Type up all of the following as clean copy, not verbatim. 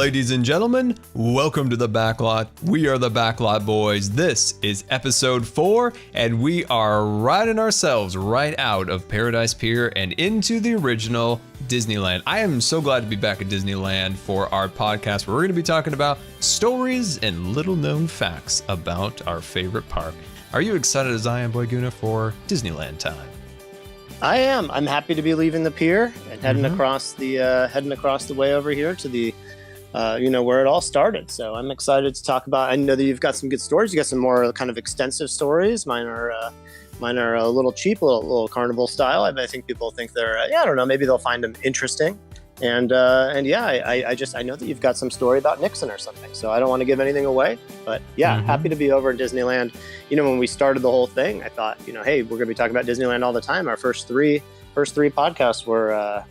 Ladies and gentlemen, welcome to the Backlot. We are the Backlot Boys. This is episode 4, and we are riding ourselves right out of Paradise Pier and into the original Disneyland. I am so glad to be back at Disneyland for our podcast where we're going to be talking about stories and little known facts about our favorite park. Are you excited as I am, Boy Guna, for Disneyland time? I am. I'm happy to be leaving the pier and heading across the way over here to the where it all started. So I'm excited to talk about. I know that you've got some good stories. You got some more kind of extensive stories. Mine are a little cheap, a little carnival style. I think people think they're I don't know. Maybe they'll find them interesting. I know that you've got some story about Nixon or something. So I don't want to give anything away. But happy to be over in Disneyland. You know, when we started the whole thing, I thought, hey, we're going to be talking about Disneyland all the time. Our first three podcasts were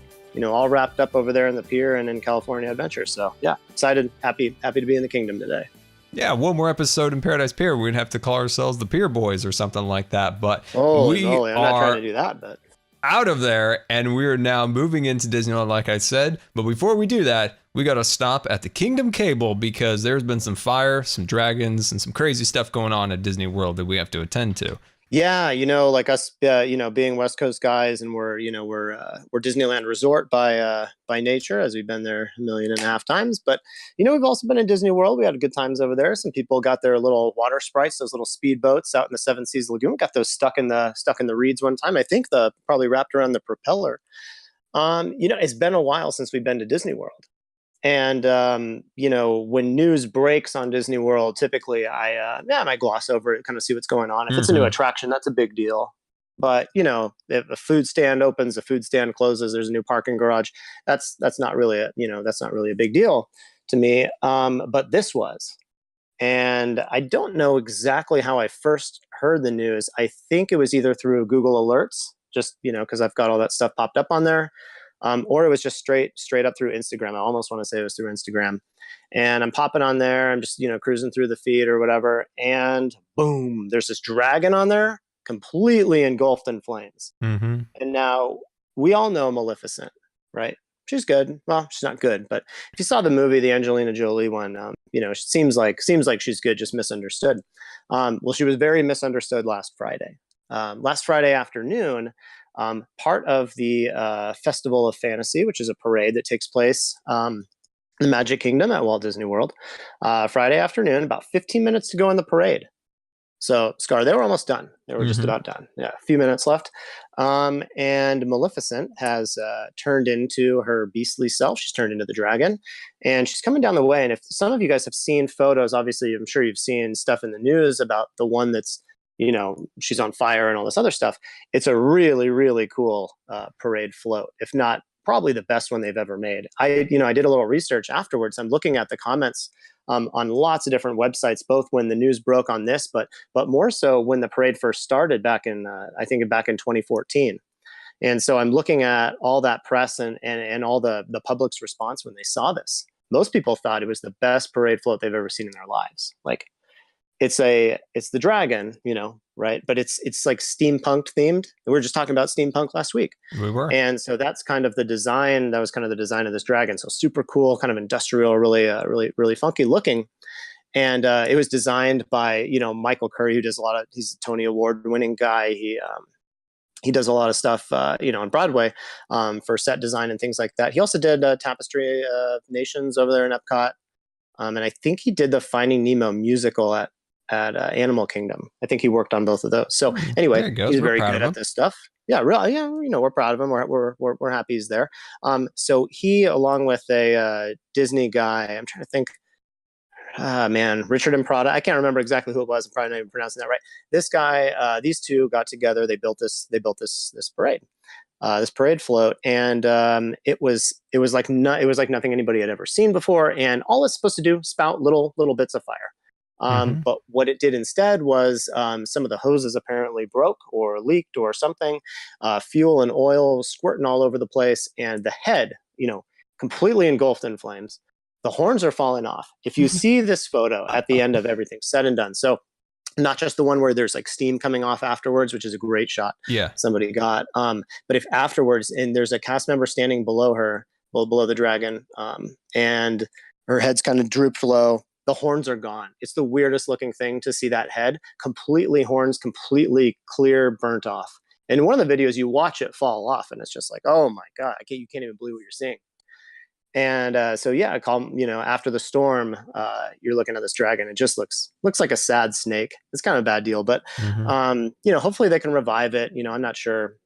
all wrapped up over there in the pier and in California Adventure. So yeah, excited, happy to be in the kingdom today. Yeah, one more episode in Paradise Pier. We're going to have to call ourselves the Pier Boys or something like that. But I'm not trying to do that, but out of there, and we're now moving into Disneyland, like I said. But before we do that, we got to stop at the Kingdom Cable because there's been some fire, some dragons, and some crazy stuff going on at Disney World that we have to attend to. Yeah, like us, being West Coast guys, and we're Disneyland Resort by nature, as we've been there 1.5 million times. But we've also been in Disney World. We had good times over there. Some people got their little water sprites, those little speedboats out in the Seven Seas Lagoon. Got those stuck in the reeds one time. I think probably wrapped around the propeller. It's been a while since we've been to Disney World. And, when news breaks on Disney World, typically I might gloss over it, kind of see what's going on. If it's a new attraction, that's a big deal. But, if a food stand opens, a food stand closes, there's a new parking garage, that's not really a big deal to me. But this was. And I don't know exactly how I first heard the news. I think it was either through Google Alerts, just, because I've got all that stuff popped up on there. Or it was just straight up through Instagram. I almost want to say it was through Instagram. And I'm popping on there. I'm just, cruising through the feed or whatever. And boom, there's this dragon on there completely engulfed in flames. Mm-hmm. And now we all know Maleficent, right? She's good. Well, she's not good. But if you saw the movie, the Angelina Jolie one, it seems like she's good, just misunderstood. Well, she was very misunderstood last Friday. Last Friday afternoon, part of the Festival of Fantasy, which is a parade that takes place in the Magic Kingdom at Walt Disney World, Friday afternoon, about 15 minutes to go in the parade. So, Scar, they were almost done. They were just about done. Yeah, a few minutes left. And Maleficent has turned into her beastly self. She's turned into the dragon. And she's coming down the way. And if some of you guys have seen photos, obviously, I'm sure you've seen stuff in the news about the one that's she's on fire and all this other stuff. It's a really, really cool parade float, if not probably the best one they've ever made. I did a little research afterwards. I'm looking at the comments on lots of different websites, both when the news broke on this, but more so when the parade first started back in 2014. And so I'm looking at all that press and all the public's response when they saw this. Most people thought it was the best parade float they've ever seen in their lives. Like, it's the dragon, right? But it's like steampunk themed. We were just talking about steampunk last week. We were. And so that's kind of the design. That was kind of the design of this dragon. So super cool, kind of industrial, really funky looking. And it was designed by, Michael Curry, he's a Tony Award winning guy. He does a lot of stuff, on Broadway for set design and things like that. He also did Tapestry of Nations over there in Epcot. And I think he did the Finding Nemo musical at Animal Kingdom. I think he worked on both of those. So anyway, he's very good at this stuff. Yeah, really. Yeah, we're proud of him. We're happy he's there. So he, along with a Disney guy, I'm trying to think. Richard and Prada. I can't remember exactly who it was. I'm probably not even pronouncing that right. This guy, these two got together. They built this parade. This parade float, and it was like nothing anybody had ever seen before. And all it's supposed to do, spout little bits of fire. But what it did instead was some of the hoses apparently broke or leaked or something. Fuel and oil squirting all over the place, and the head, completely engulfed in flames. The horns are falling off. If you see this photo at the end of everything said and done, so not just the one where there's like steam coming off afterwards, which is a great shot. Yeah, somebody got. But if afterwards, and there's a cast member standing below her, below the dragon, and Her head's kind of drooped low. The horns are gone. It's the weirdest looking thing to see that head completely horns, completely clear, burnt off. And in one of the videos, you watch it fall off, and it's just like, oh my God, you can't even believe what you're seeing. And so yeah, I call, after the storm, you're looking at this dragon. It just looks like a sad snake. It's kind of a bad deal, but hopefully they can revive it. I'm not sure.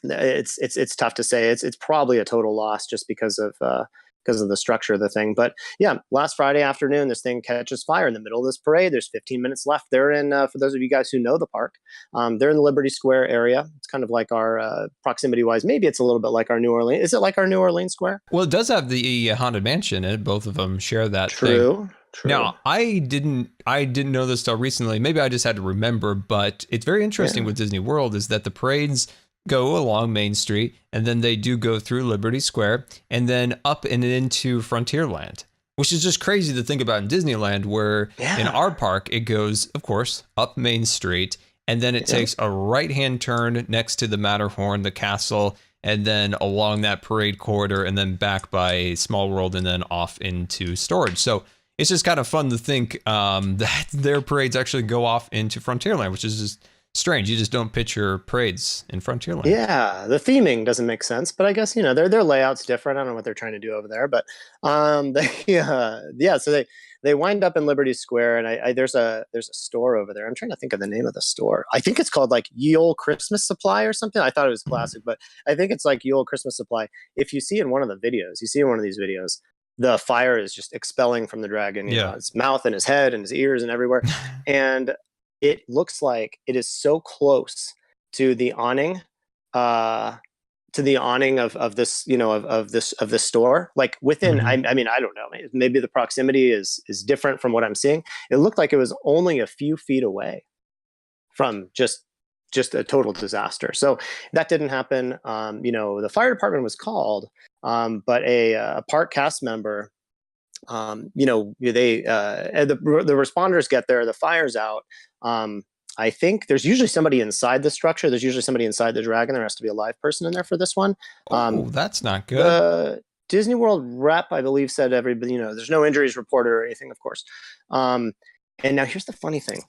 It's tough to say. It's probably a total loss just because of the structure of the thing. But yeah, last Friday afternoon, this thing catches fire in the middle of this parade. There's 15 minutes left. They're in, for those of you guys who know the park, they're in the Liberty Square area. It's kind of like our proximity wise. Maybe it's a little bit like our New Orleans. Is it like our New Orleans Square? Well, it does have the Haunted Mansion in it. Both of them share that True. Now, I didn't know this till recently. Maybe I just had to remember, but it's very interesting with Disney World is that the parades go along Main Street, and then they do go through Liberty Square, and then up and into Frontierland, which is just crazy to think about in Disneyland, where in our park, it goes, of course, up Main Street, and then it takes a right-hand turn next to the Matterhorn, the castle, and then along that parade corridor, and then back by Small World, and then off into storage. So it's just kind of fun to think that their parades actually go off into Frontierland, which is just strange. You just don't picture parades in Frontierland. Yeah, the theming doesn't make sense, but I guess their layout's different. I don't know what they're trying to do over there, but so they wind up in Liberty Square, and there's a store over there. I'm trying to think of the name of the store. I think it's called like Ye Olde Christmas Supply or something. I thought it was classic, but I think it's like Ye Olde Christmas Supply. If you see in one of these videos, the fire is just expelling from the dragon, his mouth and his head and his ears and everywhere, and it looks like it is so close to the awning, of this, of this store. Like within, I mean, I don't know. Maybe the proximity is different from what I'm seeing. It looked like it was only a few feet away from just a total disaster. So that didn't happen. The fire department was called, but a park cast member. The responders get there, the fire's out. I think there's usually somebody inside the structure. There's usually somebody inside the dragon. There has to be a live person in there for this one. That's not good. The Disney World rep, I believe, said everybody, there's no injuries reported or anything, of course. And now here's the funny thing.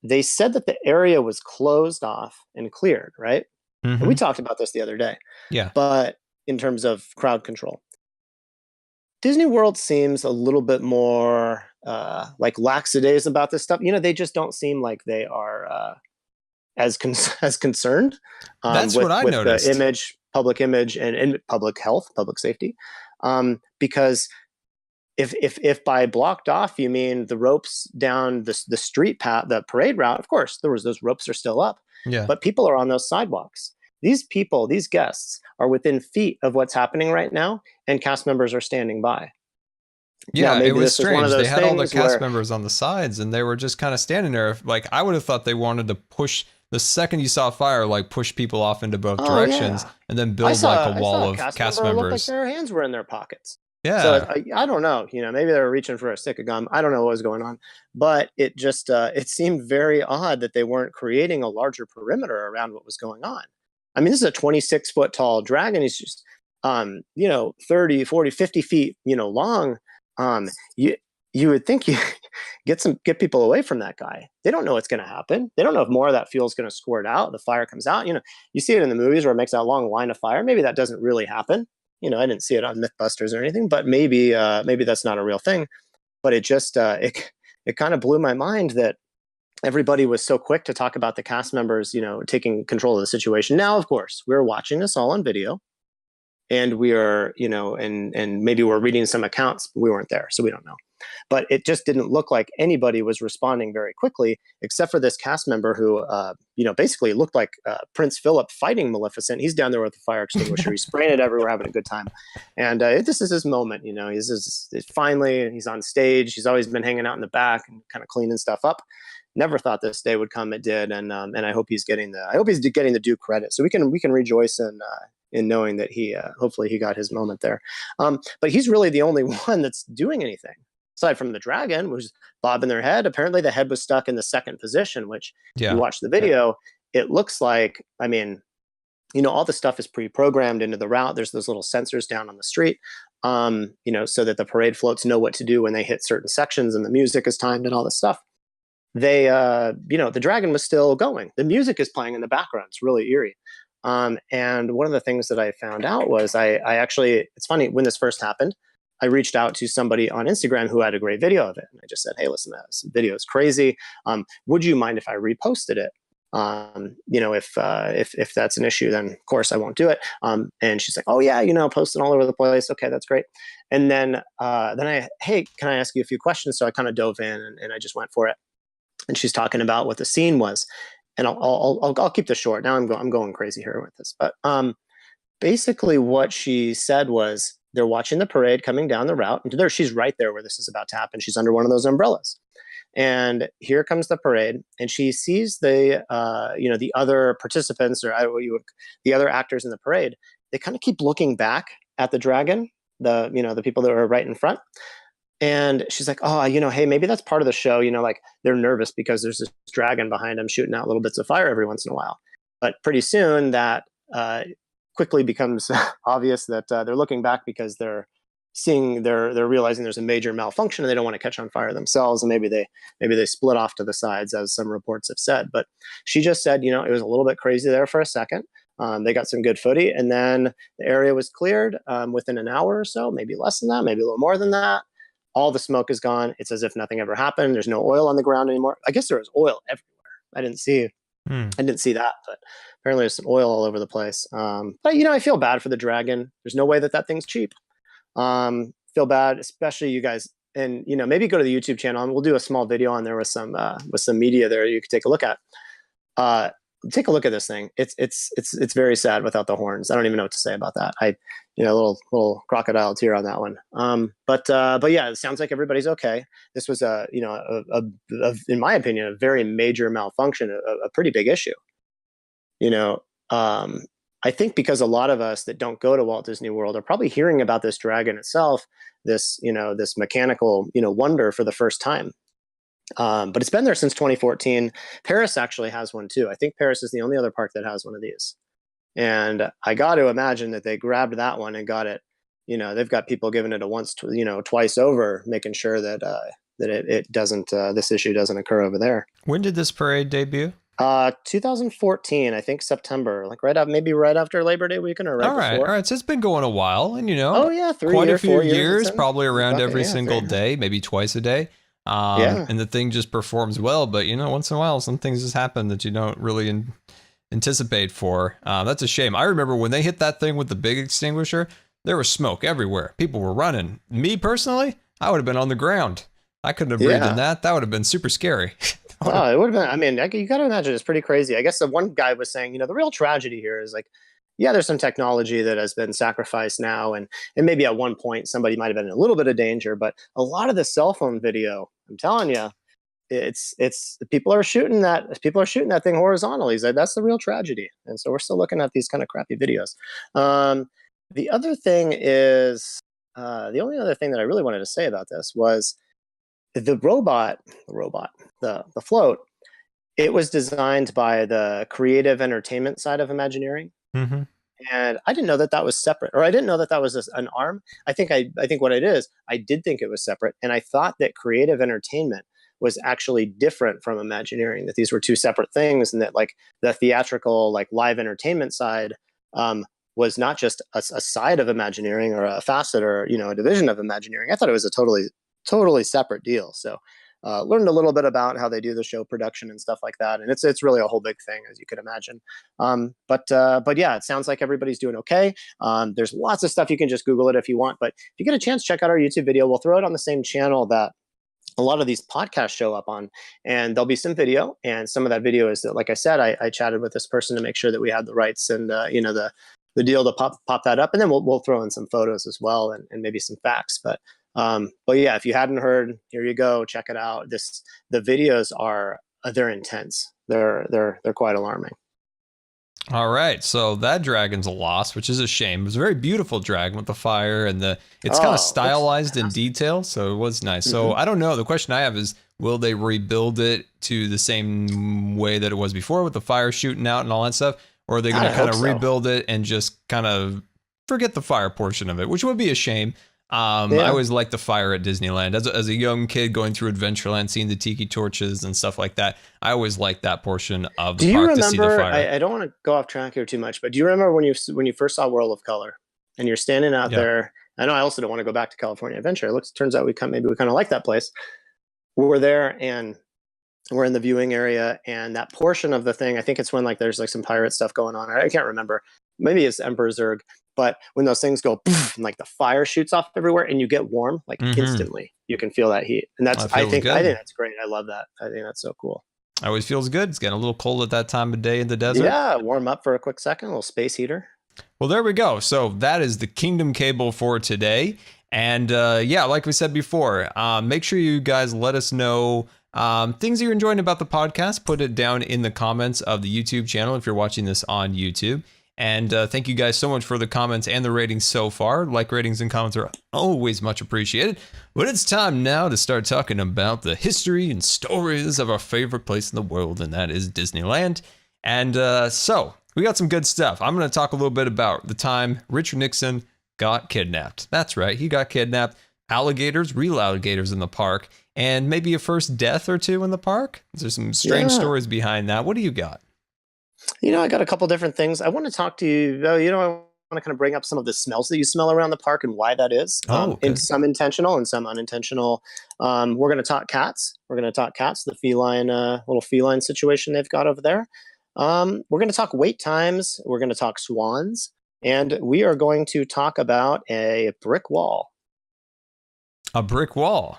They said that the area was closed off and cleared, right? And we talked about this the other day. Yeah. But in terms of crowd control, Disney World seems a little bit more like laxadays about this stuff. They just don't seem like they are as concerned. That's what I noticed. The public image, and public health, public safety. Because if by blocked off you mean the ropes down the street path, the parade route, of course those ropes are still up. Yeah. But people are on those sidewalks. These guests are within feet of what's happening right now, and cast members are standing by. Yeah, it was strange. They had all the cast members on the sides, and they were just kind of standing there. Like, I would have thought they wanted to push, the second you saw fire, like push people off into both directions, and then build like a wall of cast members. Looked like their hands were in their pockets. Yeah. So I don't know. Maybe they were reaching for a stick of gum. I don't know what was going on, but it just it seemed very odd that they weren't creating a larger perimeter around what was going on. I mean, this is a 26-foot tall dragon. He's just, 30, 40, 50 feet, long. You would think you get people away from that guy. They don't know what's going to happen. They don't know if more of that fuel is going to squirt out. The fire comes out. You see it in the movies where it makes that long line of fire. Maybe that doesn't really happen. I didn't see it on Mythbusters or anything, but maybe that's not a real thing. But it just, it kind of blew my mind that everybody was so quick to talk about the cast members, taking control of the situation. Now, of course, we're watching this all on video, and we are, and maybe we're reading some accounts. But we weren't there, so we don't know. But it just didn't look like anybody was responding very quickly, except for this cast member who, basically looked like Prince Philip fighting Maleficent. He's down there with the fire extinguisher. He's spraying it everywhere, having a good time. And this is his moment. Finally, he's on stage. He's always been hanging out in the back and kind of cleaning stuff up. Never thought this day would come. It did, and I hope he's getting the due credit. So we can rejoice in knowing that he hopefully he got his moment there. But he's really the only one that's doing anything aside from the dragon, which is bobbing their head. Apparently, the head was stuck in the second position, which you watch the video. It looks like, all the stuff is pre-programmed into the route. There's those little sensors down on the street. so that the parade floats know what to do when they hit certain sections and the music is timed and all this stuff. The dragon was still going. The music is playing in the background. It's really eerie. And one of the things that I found out was I actually, it's funny, when this first happened, I reached out to somebody on Instagram who had a great video of it. And I just said, hey, listen, this video is crazy. Would you mind if I reposted it? If that's an issue, then of course I won't do it. And she's like, oh yeah, post it all over the place. Okay, that's great. And then hey, can I ask you a few questions? So I kind of dove in and I just went for it. And she's talking about what the scene was. And I'll keep this short. Now I'm going crazy here with this. But basically what she said was, they're watching the parade coming down the route, and she's right there where this is about to happen. She's under one of those umbrellas, and here comes the parade, and she sees the other participants, or the other actors in the parade. They kind of keep looking back at the dragon, the people that are right in front, and she's like, oh, hey, maybe that's part of the show. Like they're nervous because there's this dragon behind them shooting out little bits of fire every once in a while. But pretty soon that quickly becomes obvious that they're looking back because they're realizing there's a major malfunction and they don't want to catch on fire themselves, and maybe they split off to the sides, as some reports have said. But she just said, it was a little bit crazy there for a second. They got some good footy, and then the area was cleared within an hour or so, maybe less than that, maybe a little more than that. All the smoke is gone. It's as if nothing ever happened. There's no oil on the ground anymore. I guess there was oil everywhere. I didn't see that, but apparently there's some oil all over the place. But I feel bad for the dragon. There's no way that thing's cheap. Feel bad, especially you guys, and maybe go to the YouTube channel and we'll do a small video on there with some media there you could take a look at. Take a look at this thing. It's very sad without the horns. I don't even know what to say about that. A little crocodile tear on that one. But yeah, it sounds like everybody's okay. This was in my opinion, a very major malfunction, a pretty big issue. I think because a lot of us that don't go to Walt Disney World are probably hearing about this dragon itself, this mechanical, wonder for the first time. But it's been there since 2014. Paris actually has one too. I think Paris is the only other park that has one of these. And I got to imagine that they grabbed that one and got it. They've got people giving it a twice over, making sure that it doesn't, this issue doesn't occur over there. When did this parade debut? 2014, I think September, like right after Labor Day weekend or right before. All right. So it's been going a while, and oh yeah, quite a few years, probably around every single day, maybe twice a day. And the thing just performs well, but once in a while, some things just happen that you don't really anticipate for. That's a shame. I remember when they hit that thing with the big extinguisher, there was smoke everywhere. People were running. Me personally, I would have been on the ground. I couldn't have breathed in that. That would have been super scary. Oh, it would have been. I mean, you got to imagine it's pretty crazy. I guess the one guy was saying, the real tragedy here is like, yeah, there's some technology that has been sacrificed now, and maybe at one point somebody might have been in a little bit of danger, but a lot of the cell phone video, I'm telling you, it's people are shooting that thing horizontally. That's the real tragedy, and so we're still looking at these kind of crappy videos. The other thing is, the only other thing that I really wanted to say about this was the float. It was designed by the creative entertainment side of Imagineering. Mm-hmm. And I didn't know that was separate, or I didn't know that was an arm. I think what it is, I did think it was separate. And I thought that creative entertainment was actually different from Imagineering, that these were two separate things, and that like the theatrical, like live entertainment side, was not just a side of Imagineering or a facet or, a division of Imagineering. I thought it was a totally separate deal. So learned a little bit about how they do the show production and stuff like that, and it's really a whole big thing, as you could imagine. But yeah, it sounds like everybody's doing okay. There's lots of stuff, you can just Google it if you want, but if you get a chance, check out our YouTube video. We'll throw it on the same channel that a lot of these podcasts show up on, and there'll be some video, and some of that video is that, like I said, I chatted with this person to make sure that we had the rights and the deal to pop that up, and then we'll throw in some photos as well, and maybe some facts. But yeah, if you hadn't heard, here you go, check it out. The videos they're intense. They're quite alarming. All right, so that dragon's a loss, which is a shame. It was a very beautiful dragon with the fire, and it's kind of stylized in detail, so it was nice. Mm-hmm. So I don't know. The question I have is, will they rebuild it to the same way that it was before, with the fire shooting out and all that stuff, or are they going to kind of rebuild it and just kind of forget the fire portion of it, which would be a shame. I always liked the fire at Disneyland. As a young kid going through Adventureland, seeing the tiki torches and stuff like that, I always liked that portion of the park to see the fire. I don't want to go off track here too much, but do you remember when you first saw World of Color and you're standing out there? I know I also don't want to go back to California Adventure. Turns out we kind of like that place. We're there and we're in the viewing area, and that portion of the thing, I think it's when like there's like some pirate stuff going on. I can't remember. Maybe it's Emperor Zurg. But when those things go poof, and like the fire shoots off everywhere and you get warm, like instantly, you can feel that heat. And I think that's great. I love that. I think that's so cool. Always feels good. It's getting a little cold at that time of day in the desert. Yeah, warm up for a quick second, a little space heater. Well, there we go. So that is the Kingdom Cable for today. And like we said before, make sure you guys let us know things you're enjoying about the podcast. Put it down in the comments of the YouTube channel if you're watching this on YouTube. And thank you guys so much for the comments and the ratings so far. Like, ratings, and comments are always much appreciated. But it's time now to start talking about the history and stories of our favorite place in the world, and that is Disneyland. And so we got some good stuff. I'm going to talk a little bit about the time Richard Nixon got kidnapped. That's right, he got kidnapped. Alligators, real alligators in the park, and maybe a first death or two in the park. There's some strange stories behind that. What do you got? I got a couple different things. I want to talk to you. I want to kind of bring up some of the smells that you smell around the park and why that is. And some intentional and some unintentional. We're going to talk cats. The feline, little feline situation they've got over there. We're going to talk wait times. We're going to talk swans. And we are going to talk about a brick wall. A brick wall?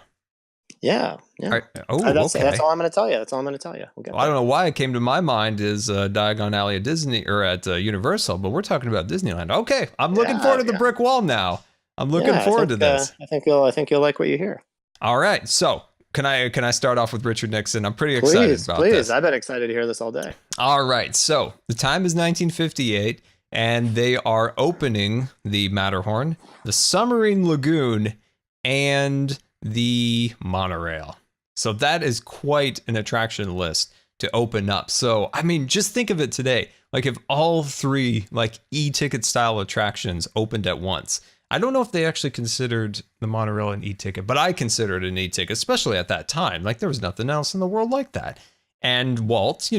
Yeah. Right. That's all I'm going to tell you. I don't know why it came to my mind is Diagon Alley at Disney or at Universal, but we're talking about Disneyland. Okay, I'm looking forward to the brick wall now. I'm looking forward to this. I think you'll like what you hear. All right, so can I start off with Richard Nixon? I'm pretty excited about this. Please, I've been excited to hear this all day. All right, so the time is 1958, and they are opening the Matterhorn, the Submarine Lagoon, and the Monorail. So that is quite an attraction list to open up. So, I mean, just think of it today. Like if all three like e-ticket style attractions opened at once. I don't know if they actually considered the Monorail an e-ticket, but I consider it an e-ticket, especially at that time. Like there was nothing else in the world like that. And Walt,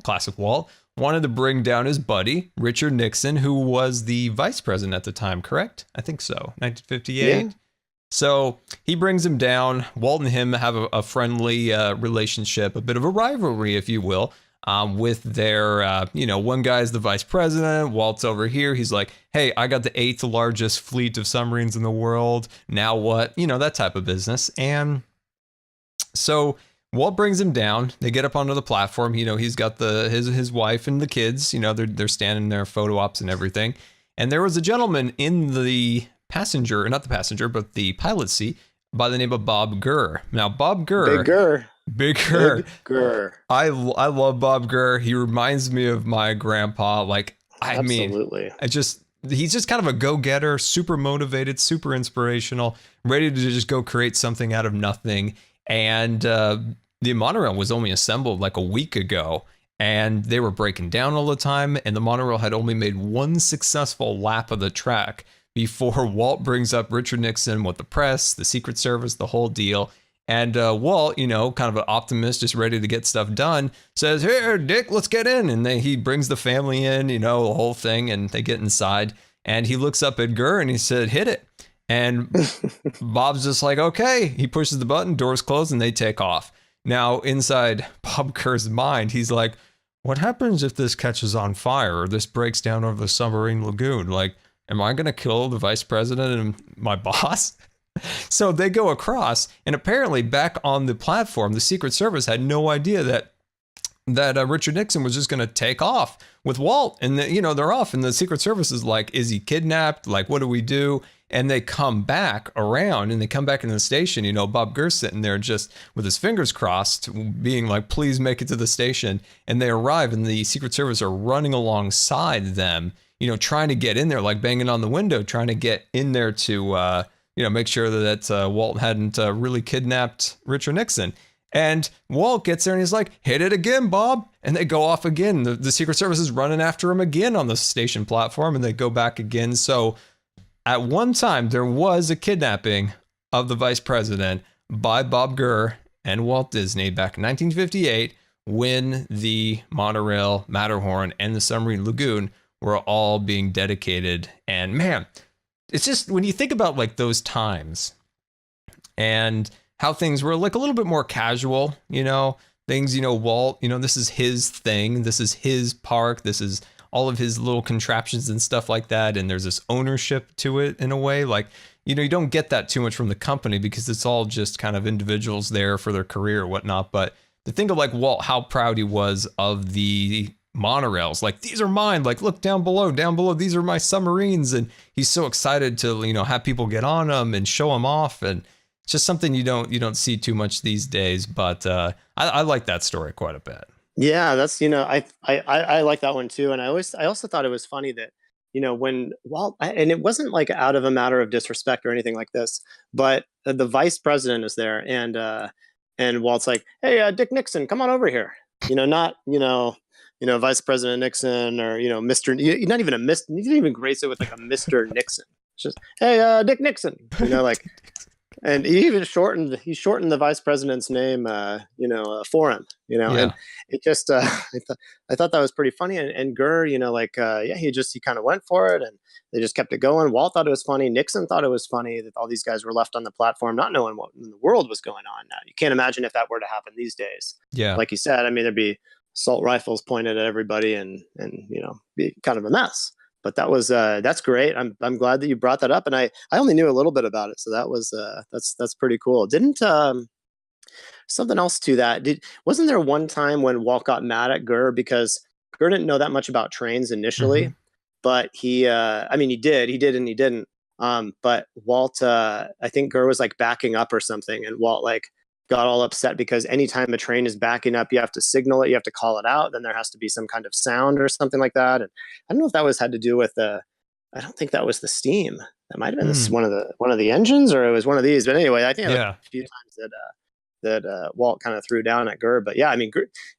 classic Walt, wanted to bring down his buddy, Richard Nixon, who was the vice president at the time, correct? I think so, 1958. Yeah. So he brings him down. Walt and him have a friendly relationship, a bit of a rivalry, if you will, with their, one guy's the vice president. Walt's over here. He's like, hey, I got the 8th largest fleet of submarines in the world. Now what? That type of business. And so Walt brings him down. They get up onto the platform. He's got his wife and the kids. They're standing there, photo ops and everything. And there was a gentleman in the not the passenger, but the pilot seat by the name of Bob Gurr. Now, Bob Gurr. Big Gurr. I love Bob Gurr. He reminds me of my grandpa. Absolutely. He's just kind of a go-getter, super motivated, super inspirational, ready to just go create something out of nothing. And the Monorail was only assembled like a week ago, and they were breaking down all the time, and the Monorail had only made one successful lap of the track before Walt brings up Richard Nixon with the press, the Secret Service, the whole deal. And Walt, kind of an optimist, just ready to get stuff done, says, here, Dick, let's get in. And he brings the family in, the whole thing, and they get inside. And he looks up at Gurr and he said, hit it. And Bob's just like, okay. He pushes the button, doors close, and they take off. Now, inside Bob Gurr's mind, he's like, what happens if this catches on fire or this breaks down over the submarine lagoon? Like, am I going to kill the vice president and my boss? So they go across, and apparently back on the platform, the Secret Service had no idea that Richard Nixon was just going to take off with Walt. And, they're off, and the Secret Service is like, is he kidnapped? Like, what do we do? And they come back around, and they come back into the station. Bob Gurr sitting there just with his fingers crossed, being like, please make it to the station. And they arrive, and the Secret Service are running alongside them, trying to get in there, like banging on the window, trying to get in there to, make sure that Walt hadn't really kidnapped Richard Nixon. And Walt gets there and he's like, hit it again, Bob. And they go off again. The Secret Service is running after him again on the station platform, and they go back again. So at one time there was a kidnapping of the vice president by Bob Gurr and Walt Disney back in 1958 when the monorail, Matterhorn, and the submarine lagoon were all being dedicated. And man, it's just when you think about like those times and how things were like a little bit more casual, things, Walt, this is his thing. This is his park. This is all of his little contraptions and stuff like that. And there's this ownership to it in a way. Like, you don't get that too much from the company because it's all just kind of individuals there for their career or whatnot. But to think of like Walt, how proud he was of the monorails, like these are mine, like look down below, these are my submarines. And he's so excited to, have people get on them and show them off. And it's just something you don't see too much these days. But I like that story quite a bit. Yeah, that's, I like that one too. And I also thought it was funny that, when Walt, and it wasn't like out of a matter of disrespect or anything like this, but the vice president is there and Walt's like, hey, Dick Nixon, come on over here. Not, Vice President Nixon or, Mr. You're not even a Mr. You didn't even grace it with like a Mr. Nixon. It's just, hey, Dick Nixon, like, and he even shortened the vice president's name, for him, and it just, I thought that was pretty funny. And Gurr, he kind of went for it and they just kept it going. Walt thought it was funny. Nixon thought it was funny that all these guys were left on the platform, not knowing what in the world was going on. Now, you can't imagine if that were to happen these days. Yeah. Like you said, I mean, there'd be assault rifles pointed at everybody and be kind of a mess. But that was that's great. I'm glad that you brought that up, and I only knew a little bit about it, so that was that's pretty cool. Didn't something else to that? Wasn't there one time when Walt got mad at Gurr because Gurr didn't know that much about trains initially, but he did and he didn't. But Walt, I think Gurr was like backing up or something, and Walt like got all upset because anytime a train is backing up, you have to signal it, you have to call it out, then there has to be some kind of sound or something like that. And I don't know if that had to do with I don't think that was the steam. That might have been one of the engines, or it was one of these. But anyway, I think a few times that Walt kind of threw down at Gurr. But yeah, I mean,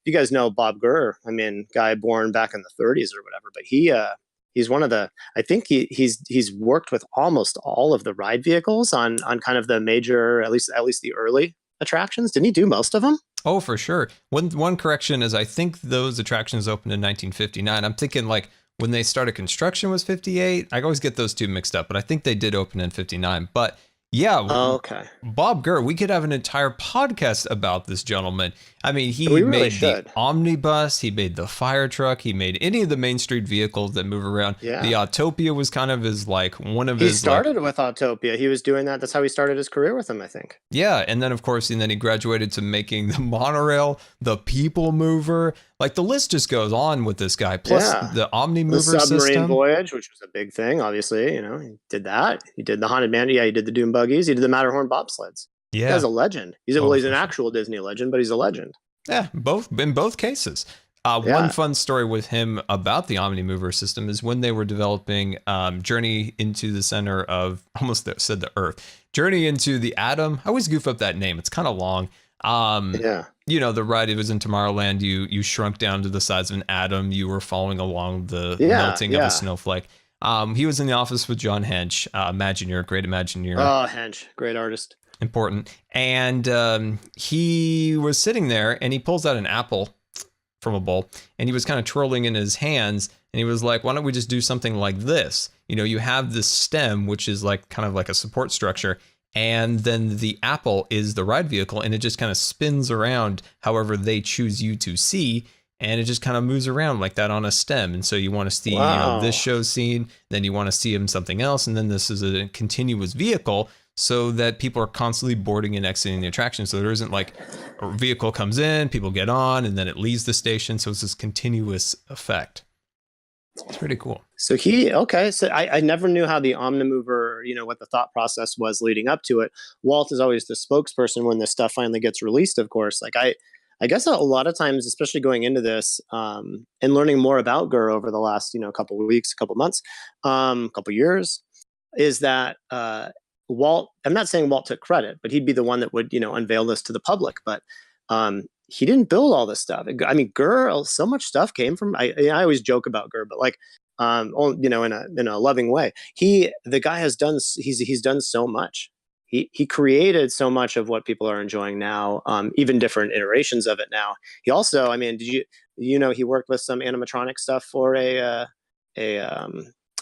you guys know Bob Gurr. I mean, guy born back in the 30s or whatever. But he's one of the. I think he's worked with almost all of the ride vehicles on kind of the major, at least the early attractions. Didn't he do most of them? Oh, for sure. One correction is I think those attractions opened in 1959. I'm thinking like when they started construction was 58. I always get those two mixed up, but I think they did open in 59. But yeah. Okay. Bob Gurr, we could have an entire podcast about this gentleman. I mean, he made the omnibus, he made the fire truck, he made any of the Main Street vehicles that move around. Yeah. The Autopia was kind of his He started with Autopia. He was doing that. That's how he started his career with him, I think. Yeah, and then of course, he graduated to making the monorail, the People Mover. Like the list just goes on with this guy. Plus the Omni Mover system. The submarine voyage, which was a big thing, obviously. He did that. He did the Haunted Man. Yeah, he did the Doom Buggies. He did the Matterhorn bobsleds. Yeah, he's a legend. He's an actual Disney legend, but he's a legend. Yeah, in both cases. One fun story with him about the Omni Mover system is when they were developing Journey into the Center of, almost said the Earth, Journey into the Atom. I always goof up that name. It's kind of long. The ride, it was in Tomorrowland. You shrunk down to the size of an atom. You were following along the melting of a snowflake. He was in the office with John Hench, Imagineer, great Imagineer. Oh, Hench, great artist. Important. And he was sitting there and he pulls out an apple from a bowl and he was kind of twirling in his hands and he was like, why don't we just do something like this? You have this stem, which is like kind of like a support structure. And then the apple is the ride vehicle and it just kind of spins around however they choose you to see. And it just kind of moves around like that on a stem. And so you want to see this show scene, then you want to see him something else. And then this is a continuous vehicle so that people are constantly boarding and exiting the attraction. So there isn't like a vehicle comes in, people get on, and then it leaves the station. So it's this continuous effect. It's pretty cool. So So I never knew how the Omnimover, what the thought process was leading up to it. Walt is always the spokesperson when this stuff finally gets released, of course. Like I guess a lot of times, especially going into this and learning more about Gurr over the last, couple of weeks, couple of months, couple of years, is that Walt, I'm not saying Walt took credit, but he'd be the one that would, unveil this to the public. But he didn't build all this stuff. I mean, Gurr, so much stuff came from, I always joke about Gurr, but like in a loving way. The guy he's done so much. He created so much of what people are enjoying now, even different iterations of it now. He also, I mean, he worked with some animatronic stuff for a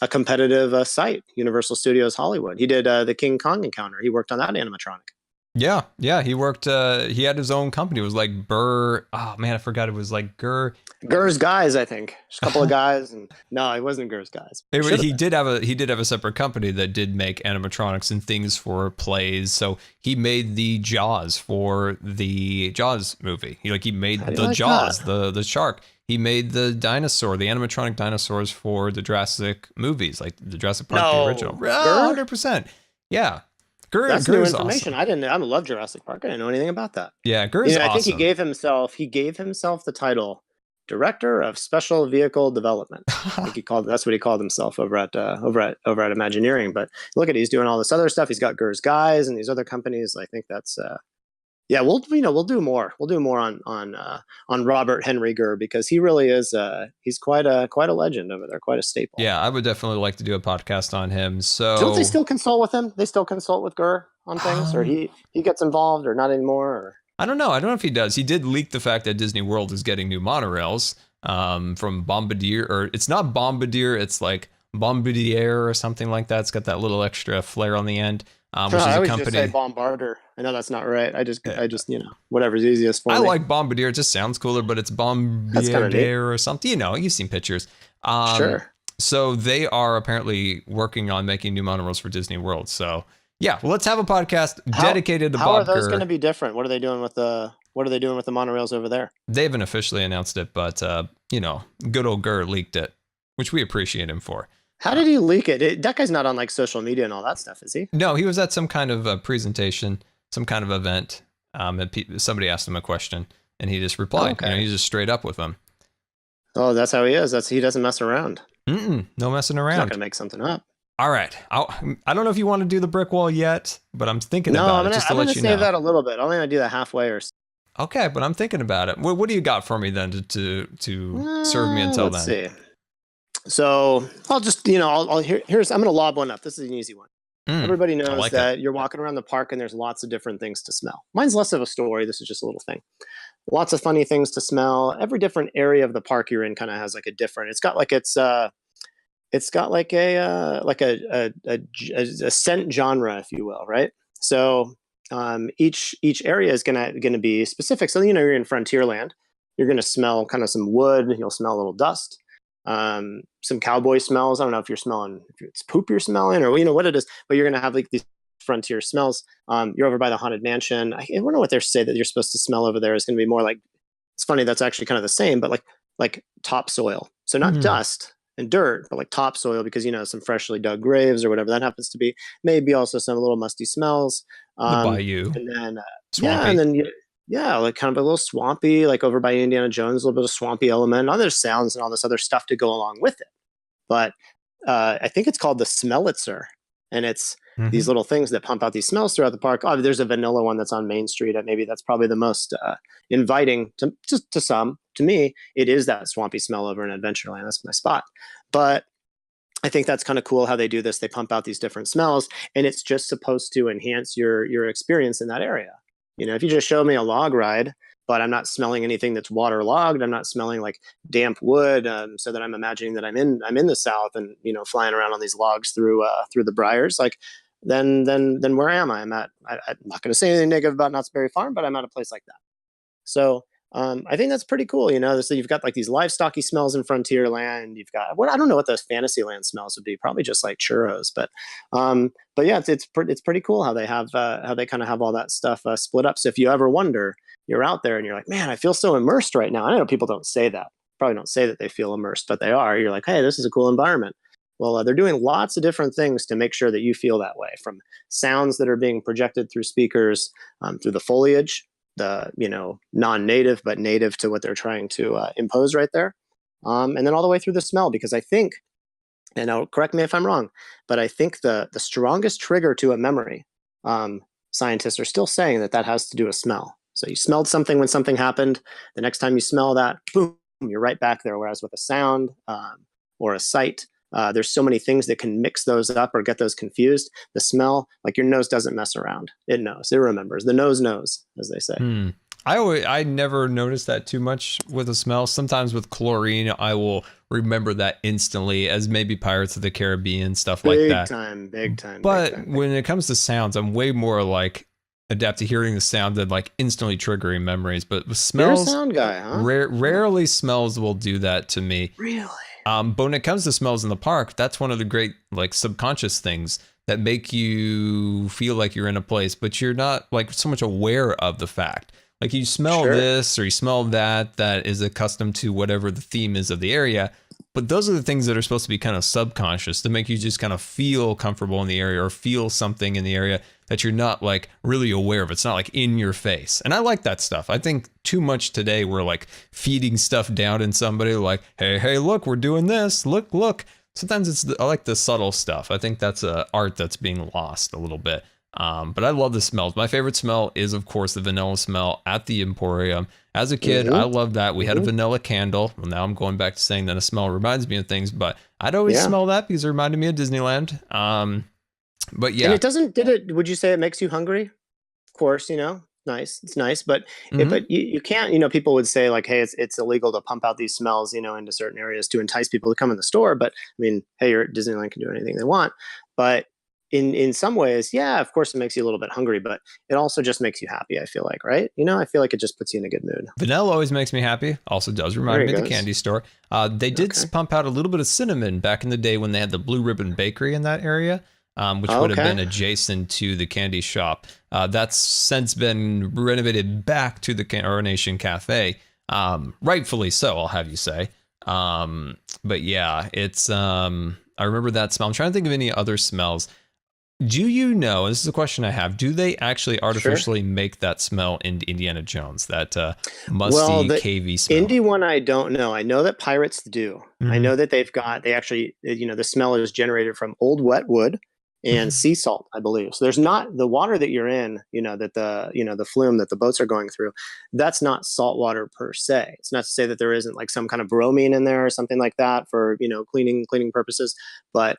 competitive site, Universal Studios Hollywood. He did the King Kong encounter. He worked on that animatronic. Yeah. He worked. He had his own company. It was like Burr. Oh man, I forgot. It was like Gurr's Guys, I think. Just a couple of guys, and no, it wasn't Gurr's Guys. He did have a separate company that did make animatronics and things for plays. So he made the Jaws for the Jaws movie. He made the Jaws, the shark. He made the dinosaur, the animatronic dinosaurs for the Jurassic movies, like the Jurassic Park, the original. 100%. Yeah. That's new information. Awesome. I love Jurassic Park. I didn't know anything about that. Yeah, Gurr's awesome. I think he gave himself the title Director of Special Vehicle Development. I think that's what he called himself over at Imagineering. But look at, he's doing all this other stuff. He's got Gurr's Guys and these other companies. I think that's we'll do more. We'll do more on Robert Henry Gurr, because he really is he's quite a legend over there, quite a staple. Yeah, I would definitely like to do a podcast on him. So don't they still consult with him? They still consult with Gurr on things, or he gets involved, or not anymore? Or I don't know if he does. He did leak the fact that Disney World is getting new monorails from Bombardier, or it's not Bombardier, it's like Bombardier or something like that. It's got that little extra flair on the end. Which is I a always company. Just say Bombardier. I know that's not right. I just whatever's easiest for me. I like Bombardier. It just sounds cooler, but it's Bombardier or something. You've seen pictures. Sure. So they are apparently working on making new monorails for Disney World. So yeah, well, let's have a podcast dedicated to Bob Gurr. How are those going to be different? What are they doing with the monorails over there? They haven't officially announced it, but good old Gurr leaked it, which we appreciate him for. How did he leak it? That guy's not on like social media and all that stuff, is he? No, he was at some kind of presentation, some kind of event. And somebody asked him a question, and he just replied. Okay. He's just straight up with them. Oh, that's how he is. He doesn't mess around. No messing around. He's not gonna make something up. All right. I don't know if you want to do the brick wall yet, but I'm thinking about it. Just to let you know. I'm gonna save that a little bit. I'm gonna do that halfway or so. Okay, but I'm thinking about it. What do you got for me then to serve me until let's then? See. So I'll just, I'm going to lob one up. This is an easy one. Everybody knows that you're walking around the park and there's lots of different things to smell. Mine's less of a story. This is just a little thing. Lots of funny things to smell. Every different area of the park you're in kind of has like a different. It's got like a scent genre, if you will, right? So each area is gonna be specific. So you're in Frontierland. You're gonna smell kind of some wood. You'll smell a little dust. Some cowboy smells. I don't know if it's poop you're smelling or what it is, but you're gonna have like these frontier smells. You're over by the Haunted Mansion. I don't know what they say that you're supposed to smell over there is gonna be more like, it's funny, that's actually kind of the same, but like topsoil. So not dust and dirt, but like topsoil, because some freshly dug graves or whatever that happens to be. Maybe also some little musty smells. The bayou. And then swampy. like kind of a little swampy, like over by Indiana Jones, a little bit of swampy element, other sounds and all this other stuff to go along with it. But I think it's called the Smellitzer, and it's these little things that pump out these smells throughout the park. Oh, there's a vanilla one that's on Main Street. Maybe that's probably the most inviting to some. To me, it is that swampy smell over in Adventureland. That's my spot. But I think that's kind of cool how they do this. They pump out these different smells, and it's just supposed to enhance your experience in that area. If you just show me a log ride, but I'm not smelling anything that's waterlogged, I'm not smelling like damp wood, so that I'm imagining that I'm in the South and flying around on these logs through the briars, like then where am I? I'm not going to say anything negative about Knott's Berry Farm, but I'm at a place like that. So I think that's pretty cool. So you've got like these livestocky smells in Frontierland. You've got I don't know what those Fantasyland smells would be. Probably just like churros, but yeah, it's pretty cool how they have how they kind of have all that stuff split up. So if you ever wonder, you're out there and you're like, man, I feel so immersed right now. I know people don't say that. Probably don't say that they feel immersed, but they are. You're like, hey, this is a cool environment. Well, they're doing lots of different things to make sure that you feel that way, from sounds that are being projected through speakers, through the foliage, the non-native but native to what they're trying to impose right there, and then all the way through the smell, because I think, and now correct me if I'm wrong, but I think the strongest trigger to a memory, scientists are still saying that has to do with smell. So you smelled something when something happened. The next time you smell that, boom, you're right back there. Whereas with a sound, or a sight. There's so many things that can mix those up or get those confused. The smell, like your nose doesn't mess around. It knows. It remembers. The nose knows, as they say. I never noticed that too much with a smell. Sometimes with chlorine, I will remember that instantly, as maybe Pirates of the Caribbean, stuff like that. Big time. But when it comes to sounds, I'm way more like adapt to hearing the sound than like instantly triggering memories. But with smells, you're a sound guy, huh? Rarely smells will do that to me. Really? But when it comes to smells in the park, that's one of the great like subconscious things that make you feel like you're in a place, but you're not like so much aware of the fact. Like you smell this or you smell that is accustomed to whatever the theme is of the area. But those are the things that are supposed to be kind of subconscious to make you just kind of feel comfortable in the area or feel something in the area that you're not like really aware of. It's not like in your face. And I like that stuff. I think too much today we're like feeding stuff down in somebody like, hey, look, we're doing this. Look. Sometimes I like the subtle stuff. I think that's a art that's being lost a little bit. But I love the smells. My favorite smell is, of course, the vanilla smell at the Emporium. As a kid, I loved that. We had a vanilla candle. Well, now I'm going back to saying that a smell reminds me of things, but I'd always smell that because it reminded me of Disneyland. But yeah. And would you say it makes you hungry? Of course, nice. It's nice, but but you can't, people would say like, hey, it's illegal to pump out these smells, into certain areas to entice people to come in the store. But I mean, hey, Disneyland can do anything they want. But in some ways, yeah, of course it makes you a little bit hungry, but it also just makes you happy, I feel like, right? I feel like it just puts you in a good mood. Vanilla always makes me happy. Also does remind me of the candy store. They did pump out a little bit of cinnamon back in the day when they had the Blue Ribbon Bakery in that area, which would have been adjacent to the candy shop. That's since been renovated back to the Coronation Cafe. Rightfully so, I'll have you say. But yeah, it's I remember that smell. I'm trying to think of any other smells. Do you know, this is a question I have, do they actually artificially make that smell in Indiana Jones, that musty, cavey smell? Indy one, I don't know. I know that Pirates do. I know that they actually, the smell is generated from old wet wood and sea salt, I believe. So there's not the water that you're in, that the flume that the boats are going through, that's not salt water per se. It's not to say that there isn't like some kind of bromine in there or something like that for, cleaning purposes, but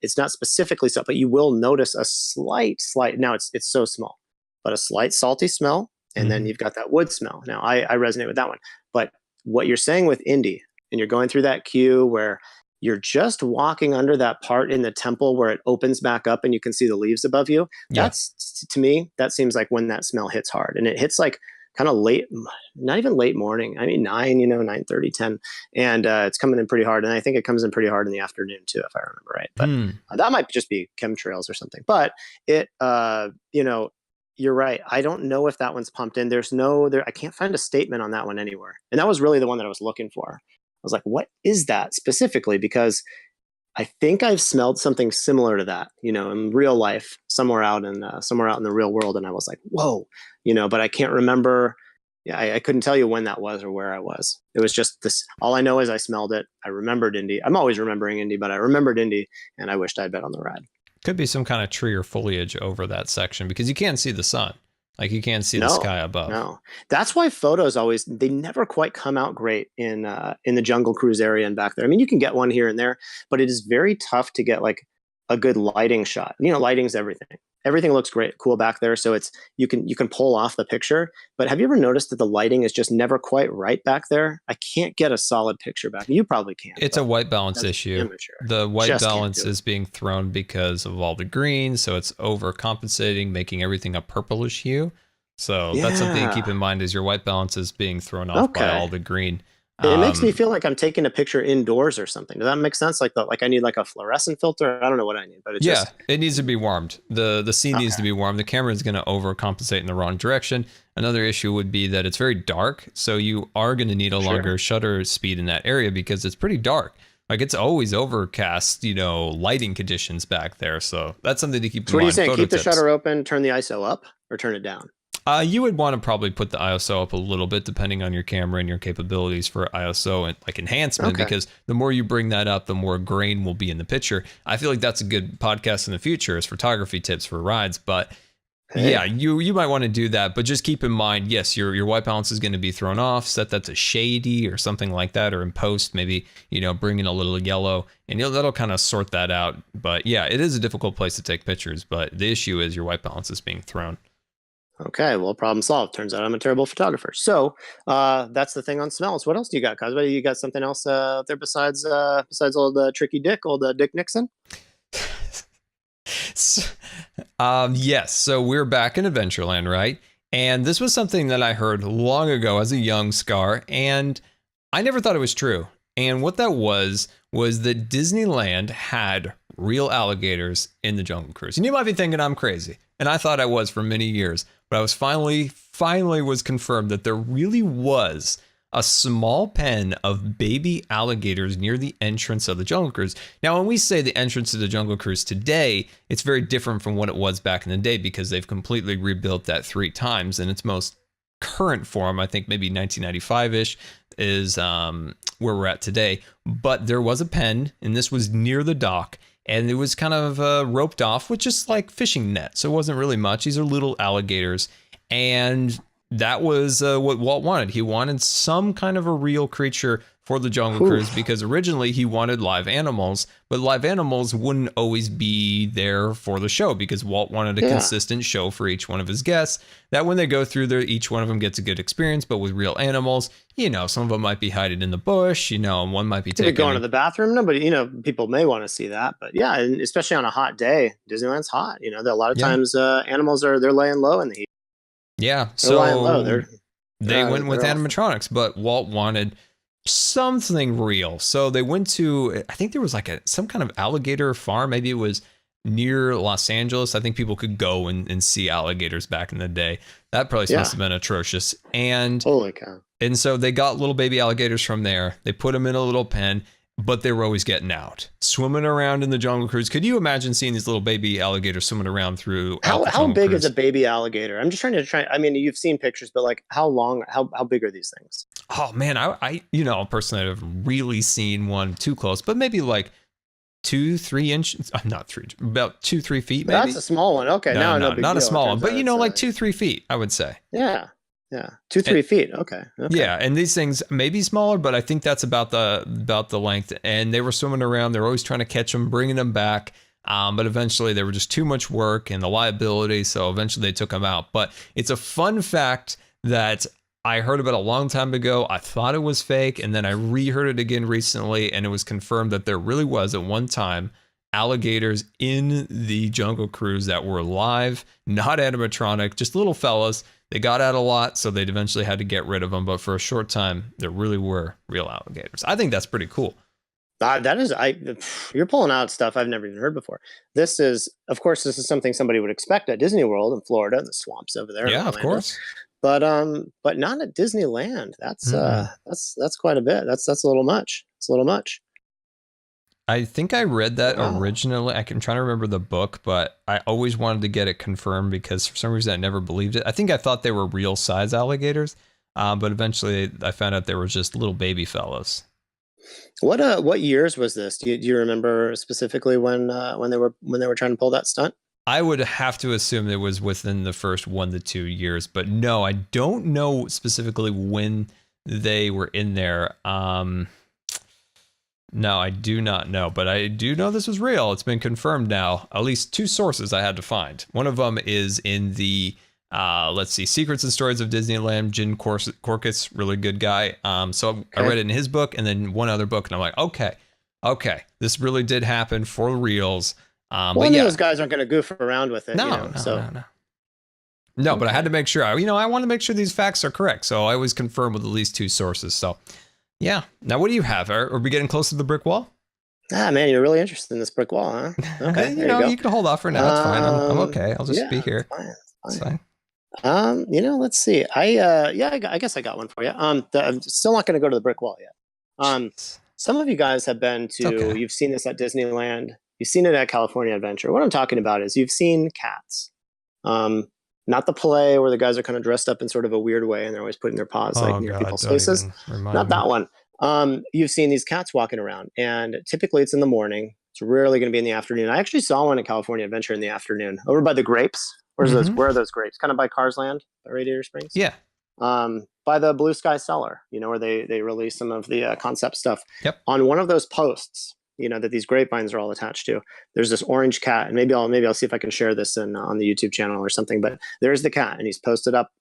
it's not specifically salt, but you will notice a slight, now it's so small, but a slight salty smell. And then you've got that wood smell. Now I resonate with that one, but what you're saying with Indy, and you're going through that queue where you're just walking under that part in the temple where it opens back up and you can see the leaves above you. Yeah. That's, to me, that seems like when that smell hits hard. And it hits like kind of late, not even late morning. I mean, 9:30, 10. And it's coming in pretty hard. And I think it comes in pretty hard in the afternoon too, if I remember right. But that might just be chemtrails or something. But it, you're right. I don't know if that one's pumped in. I can't find a statement on that one anywhere. And that was really the one that I was looking for. I was like, what is that specifically? Because I think I've smelled something similar to that, in real life, somewhere out in the real world. And I was like, whoa, but I can't remember. Yeah, I couldn't tell you when that was or where I was. It was just this. All I know is I smelled it. I remembered Indy. I'm always remembering Indy, but I remembered Indy and I wished I'd been on the ride. Could be some kind of tree or foliage over that section because you can't see the sun. Like you can't see the sky above. No, that's why photos they never quite come out great in the Jungle Cruise area and back there. I mean, you can get one here and there, but it is very tough to get like a good lighting shot. Lighting's everything. Everything looks great, cool back there. So it's you can pull off the picture. But have you ever noticed that the lighting is just never quite right back there? I can't get a solid picture back. You probably can. It's a white balance issue. Immature. The white balance is being thrown because of all the green, so it's overcompensating, making everything a purplish hue. So that's something to keep in mind: is your white balance is being thrown off by all the green. It makes me feel like I'm taking a picture indoors or something. Does that make sense? Like I need like a fluorescent filter. I don't know what I need, but it needs to be warmed. The scene needs to be warmed. The camera is going to overcompensate in the wrong direction. Another issue would be that it's very dark, so you are going to need a longer shutter speed in that area because it's pretty dark. Like it's always overcast, lighting conditions back there. So that's something to keep in mind. So what are you saying? Keep the shutter open, turn the ISO up, or turn it down? You would want to probably put the ISO up a little bit depending on your camera and your capabilities for ISO and like enhancement, because the more you bring that up, the more grain will be in the picture. I feel like that's a good podcast in the future as photography tips for rides, but Yeah, you might want to do that, but just keep in mind, yes, your white balance is going to be thrown off. Set that to shady or something like that, or in post, maybe, bring in a little yellow, and that'll kind of sort that out. But yeah, it is a difficult place to take pictures, but the issue is your white balance is being thrown. Okay, well, problem solved. Turns out I'm a terrible photographer. So that's the thing on smells. What else do you got, guys? You got something else out there besides old Tricky Dick, old Dick Nixon? Yes, so we're back in Adventureland, right? And this was something that I heard long ago as a young Scar, and I never thought it was true. And what that was that Disneyland had real alligators in the Jungle Cruise. And you might be thinking I'm crazy, and I thought I was for many years, but I was finally was confirmed that there really was a small pen of baby alligators near the entrance of the Jungle Cruise. Now, when we say the entrance to the Jungle Cruise today, it's very different from what it was back in the day because they've completely rebuilt that 3 times in its most current form. I think maybe 1995-ish is where we're at today. But there was a pen, and this was near the dock, and it was kind of roped off with just like fishing net. So it wasn't really much. These are little alligators. And that was what Walt wanted. He wanted some kind of a real creature for the Jungle Cruise because originally he wanted live animals, but live animals wouldn't always be there for the show because Walt wanted a consistent show for each one of his guests. That when they go through there, each one of them gets a good experience, but with real animals, some of them might be hiding in the bush, and one might be going to the bathroom. No, but people may want to see that. But yeah, and especially on a hot day, Disneyland's hot. A lot of times animals they're laying low in the heat. Yeah, so they went with animatronics, but Walt wanted something real. So they went to, I think there was like some kind of alligator farm. Maybe it was near Los Angeles. I think people could go and see alligators back in the day. That place must have been atrocious. And holy cow. And so they got little baby alligators from there. They put them in a little pen, but they were always getting out, swimming around in the Jungle Cruise. Could you imagine seeing these little baby alligators swimming around through? How big is a baby alligator? I'm just trying. I mean, you've seen pictures, but like how big are these things? Oh man, I personally have really seen one too close, but maybe like 2-3 inches. Not 3, about 2-3 feet. Maybe that's a small one. Okay, no, not a small one, but like 2-3 feet, I would say. Yeah. Yeah, 2-3 feet. Okay. Yeah, and these things may be smaller, but I think that's about the length. And they were swimming around. They're always trying to catch them, bringing them back. But eventually, they were just too much work and the liability. So eventually, they took them out. But it's a fun fact that I heard about a long time ago. I thought it was fake, and then I reheard it again recently, and it was confirmed that there really was at one time alligators in the Jungle Cruise that were live, not animatronic, just little fellas. They got out a lot, so they eventually had to get rid of them. But for a short time, there really were real alligators. I think that's pretty cool. You're pulling out stuff I've never even heard before. This is something somebody would expect at Disney World in Florida, in the swamps over there. Yeah, of course. But not at Disneyland. That's quite a bit. That's a little much. It's a little much. I think I read that originally. I'm trying to remember the book, but I always wanted to get it confirmed because for some reason I never believed it. I think I thought they were real size alligators, but eventually I found out they were just little baby fellows. What years was this? Do you remember specifically when they were trying to pull that stunt? I would have to assume it was within the first 1 to 2 years, but no, I don't know specifically when they were in there. No, I do not know, but I do know this was real. It's been confirmed now. At least 2 sources I had to find. One of them is in the, Secrets and Stories of Disneyland. Jim Corcus, really good guy. So I read it in his book and then one other book, and I'm like, okay, this really did happen for reals. Those guys aren't going to goof around with it. No, but I had to make sure. I want to make sure these facts are correct. So I always confirm with at least 2 sources. So. Yeah. Now, what do you have? Are we getting close to the brick wall? Ah, man, you're really interested in this brick wall, huh? Okay. you can hold off for now. It's fine. I'm okay. I'll just be here. It's fine. Let's see. I guess I got one for you. I'm still not going to go to the brick wall yet. Some of you guys have been to, you've seen this at Disneyland. You've seen it at California Adventure. What I'm talking about is you've seen cats. Not the play where the guys are kind of dressed up in sort of a weird way and they're always putting their paws near people's faces. Not that one. You've seen these cats walking around, and typically it's in the morning. It's rarely going to be in the afternoon. I actually saw one at California Adventure in the afternoon over by the grapes. Where are those grapes? Kind of by Cars Land, by Radiator Springs. Yeah. By the Blue Sky Cellar, where they release some of the concept stuff. Yep. On one of those posts, that these grapevines are all attached to, there's this orange cat, and maybe I'll see if I can share this on the YouTube channel or something. But there's the cat, and he's posted up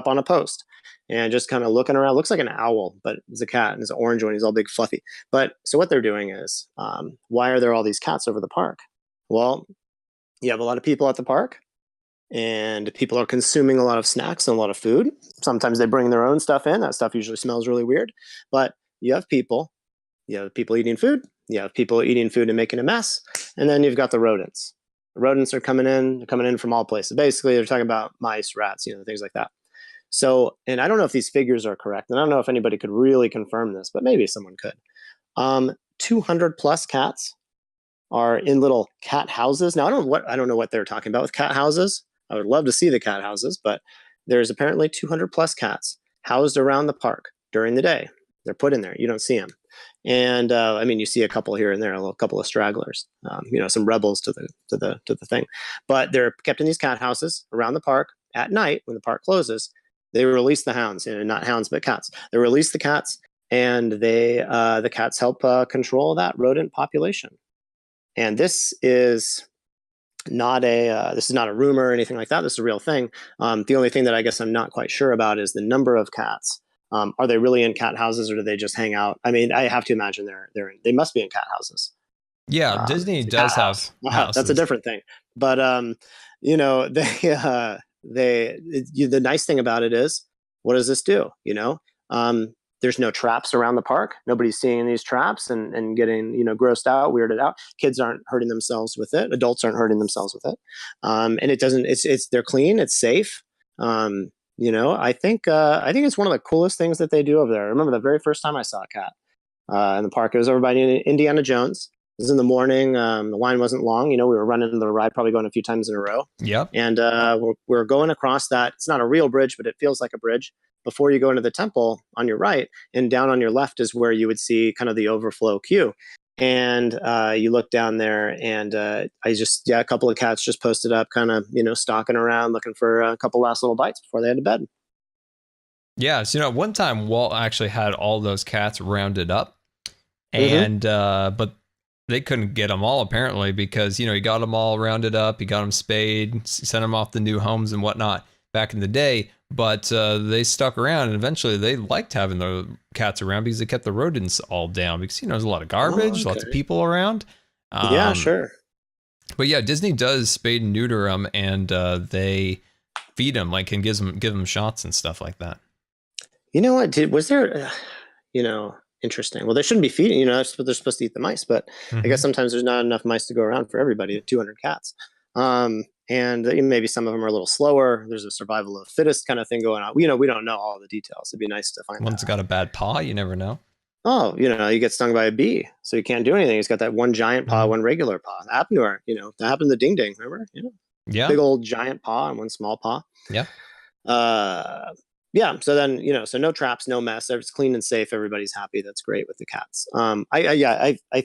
on a post, and just kind of looking around. Looks like an owl, but it's a cat, and it's an orange one. He's all big fluffy. But so what they're doing is, why are there all these cats over the park? Well, you have a lot of people at the park, and people are consuming a lot of snacks and a lot of food. Sometimes they bring their own stuff in. That stuff usually smells really weird. But you have people eating food. You have people eating food and making a mess. And then you've got the rodents. The rodents are coming in from all places. Basically, they're talking about mice, rats, things like that. So, and I don't know if these figures are correct, and I don't know if anybody could really confirm this, but maybe someone could. 200 plus cats are in little cat houses. Now, I don't know what they're talking about with cat houses. I would love to see the cat houses, but there's apparently 200 plus cats housed around the park during the day. They're put in there. You don't see them. And you see a couple here and there, a couple of stragglers, some rebels to the thing. But they're kept in these cat houses around the park at night when the park closes. They release the hounds, not hounds, but cats. They release the cats, and the cats help control that rodent population. And this is not a rumor or anything like that. This is a real thing. The only thing that I guess I'm not quite sure about is the number of cats. Are they really in cat houses, or do they just hang out? I mean, I have to imagine they must be in cat houses. Yeah, Disney does have houses. That's a different thing. But the nice thing about it is, what does this do? There's no traps around the park. Nobody's seeing these traps and getting, grossed out, weirded out. Kids aren't hurting themselves with it. Adults aren't hurting themselves with it. And it doesn't, they're clean. It's safe. I think it's one of the coolest things that they do over there. I remember the very first time I saw a cat in the park. It was over by Indiana Jones. It was in the morning. The line wasn't long. We were running the ride, probably going a few times in a row. Yep. And we're going across that. It's not a real bridge, but it feels like a bridge. Before you go into the temple on your right, and down on your left is where you would see kind of the overflow queue. And you look down there, and a couple of cats just posted up, kind of, stalking around, looking for a couple last little bites before they had to bed. Yeah. So, one time Walt actually had all those cats rounded up, and but they couldn't get them all, apparently, because, he got them all rounded up. He got them spayed, sent them off to new homes and whatnot back in the day. But they stuck around, and eventually they liked having the cats around because they kept the rodents all down, because, there's a lot of garbage, lots of people around. Yeah, sure. But yeah, Disney does spade and neuter them, and they feed them, and give them shots and stuff like that. You know what? Was there, interesting. Well, they shouldn't be feeding, they're supposed to eat the mice, but I guess sometimes there's not enough mice to go around for everybody, 200 cats. And maybe some of them are a little slower. There's a survival of the fittest kind of thing going on. We don't know all the details. It'd be nice to find out. One's got a bad paw. You never know. Oh, you get stung by a bee, so you can't do anything. He's got that one giant paw, one regular paw. That happened to her. That happened to Ding Ding. Remember? Yeah. Big old giant paw and one small paw. Yeah. Yeah. So then, so no traps, no mess. It's clean and safe. Everybody's happy. That's great with the cats. I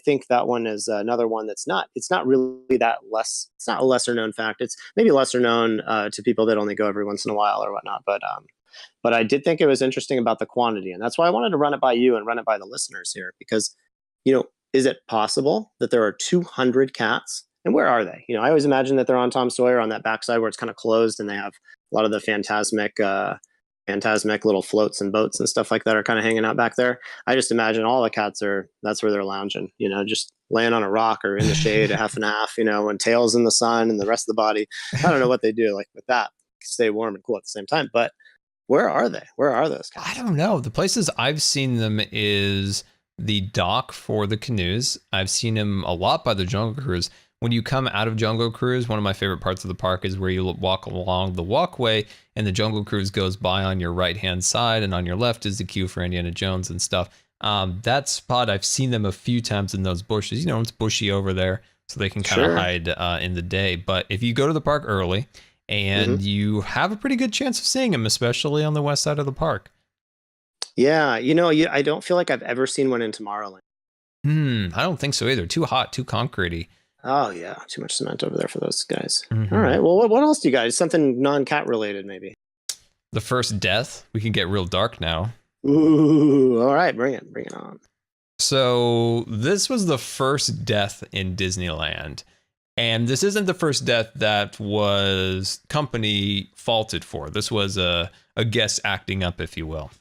think that one is another one it's not really that less. It's not a lesser known fact. It's maybe lesser known to people that only go every once in a while or whatnot. But I did think it was interesting about the quantity, and that's why I wanted to run it by you and run it by the listeners here, because, is it possible that there are 200 cats? And where are they? I always imagine that they're on Tom Sawyer on that backside where it's kind of closed, and they have a lot of the phantasmic little floats and boats and stuff like that are kind of hanging out back there. I just imagine all the cats that's where they're lounging, just laying on a rock or in the shade, a half and half, when tails in the sun and the rest of the body. I don't know what they do with that, stay warm and cool at the same time. But where are they? Where are those cats? I don't know. The places I've seen them is the dock for the canoes. I've seen them a lot by the Jungle Cruise. When you come out of Jungle Cruise, one of my favorite parts of the park is where you walk along the walkway, and the Jungle Cruise goes by on your right-hand side, and on your left is the queue for Indiana Jones and stuff. That spot, I've seen them a few times in those bushes. It's bushy over there, so they can kind of hide in the day. But if you go to the park early, and you have a pretty good chance of seeing them, especially on the west side of the park. Yeah, I don't feel like I've ever seen one in Tomorrowland. I don't think so either. Too hot, too concretey. Oh yeah, too much cement over there for those guys. All Mm-hmm. right. Well, what else do you guys? Something non-cat related, maybe. The first death. We can get real dark now. Ooh. All right. Bring it. Bring it on. So this was the first death in Disneyland. And this isn't the first death that was company faulted for. This was a guest acting up, if you will.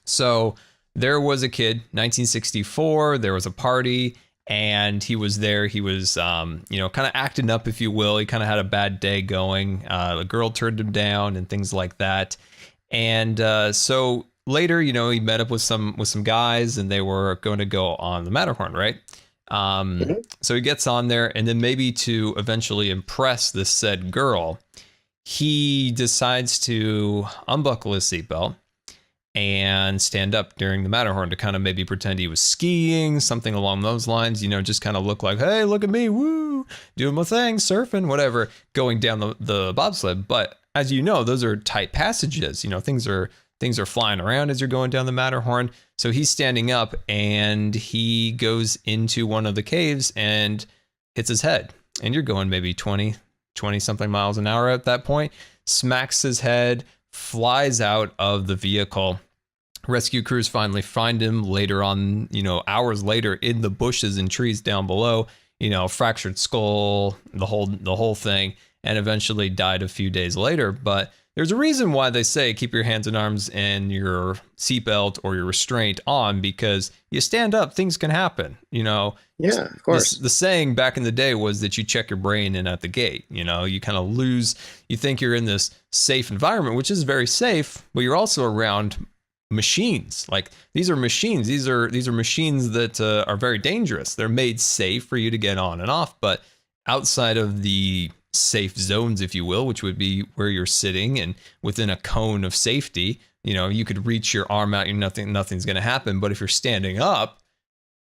So there was a kid, 1964, there was a party, and he was there. He was, kind of acting up, if you will. He kind of had a bad day going. A girl turned him down and things like that. And so later, he met up with some guys, and they were going to go on the Matterhorn, right? So he gets on there, and then maybe to eventually impress this said girl, he decides to unbuckle his seatbelt and stand up during the Matterhorn to kind of maybe pretend he was skiing, something along those lines, just kind of look like, hey, look at me, woo, doing my thing, surfing, whatever, going down the bobsled. But as you know, those are tight passages, things are flying around as you're going down the Matterhorn. So he's standing up and he goes into one of the caves and hits his head. And you're going maybe 20 something miles an hour at that point, smacks his head, flies out of the vehicle. Rescue crews finally find him later on, hours later in the bushes and trees down below, fractured skull, the whole thing, and eventually died a few days later. But there's a reason why they say keep your hands and arms and your seatbelt or your restraint on, because you stand up, things can happen, Yeah, of course. The saying back in the day was that you check your brain in at the gate. You kind of lose, you think you're in this safe environment, which is very safe, but you're also around machines. Like these are machines. These are machines that are very dangerous. They're made safe for you to get on and off, but outside of the safe zones, if you will, which would be where you're sitting and within a cone of safety, you could reach your arm out, nothing's going to happen. But if you're standing up,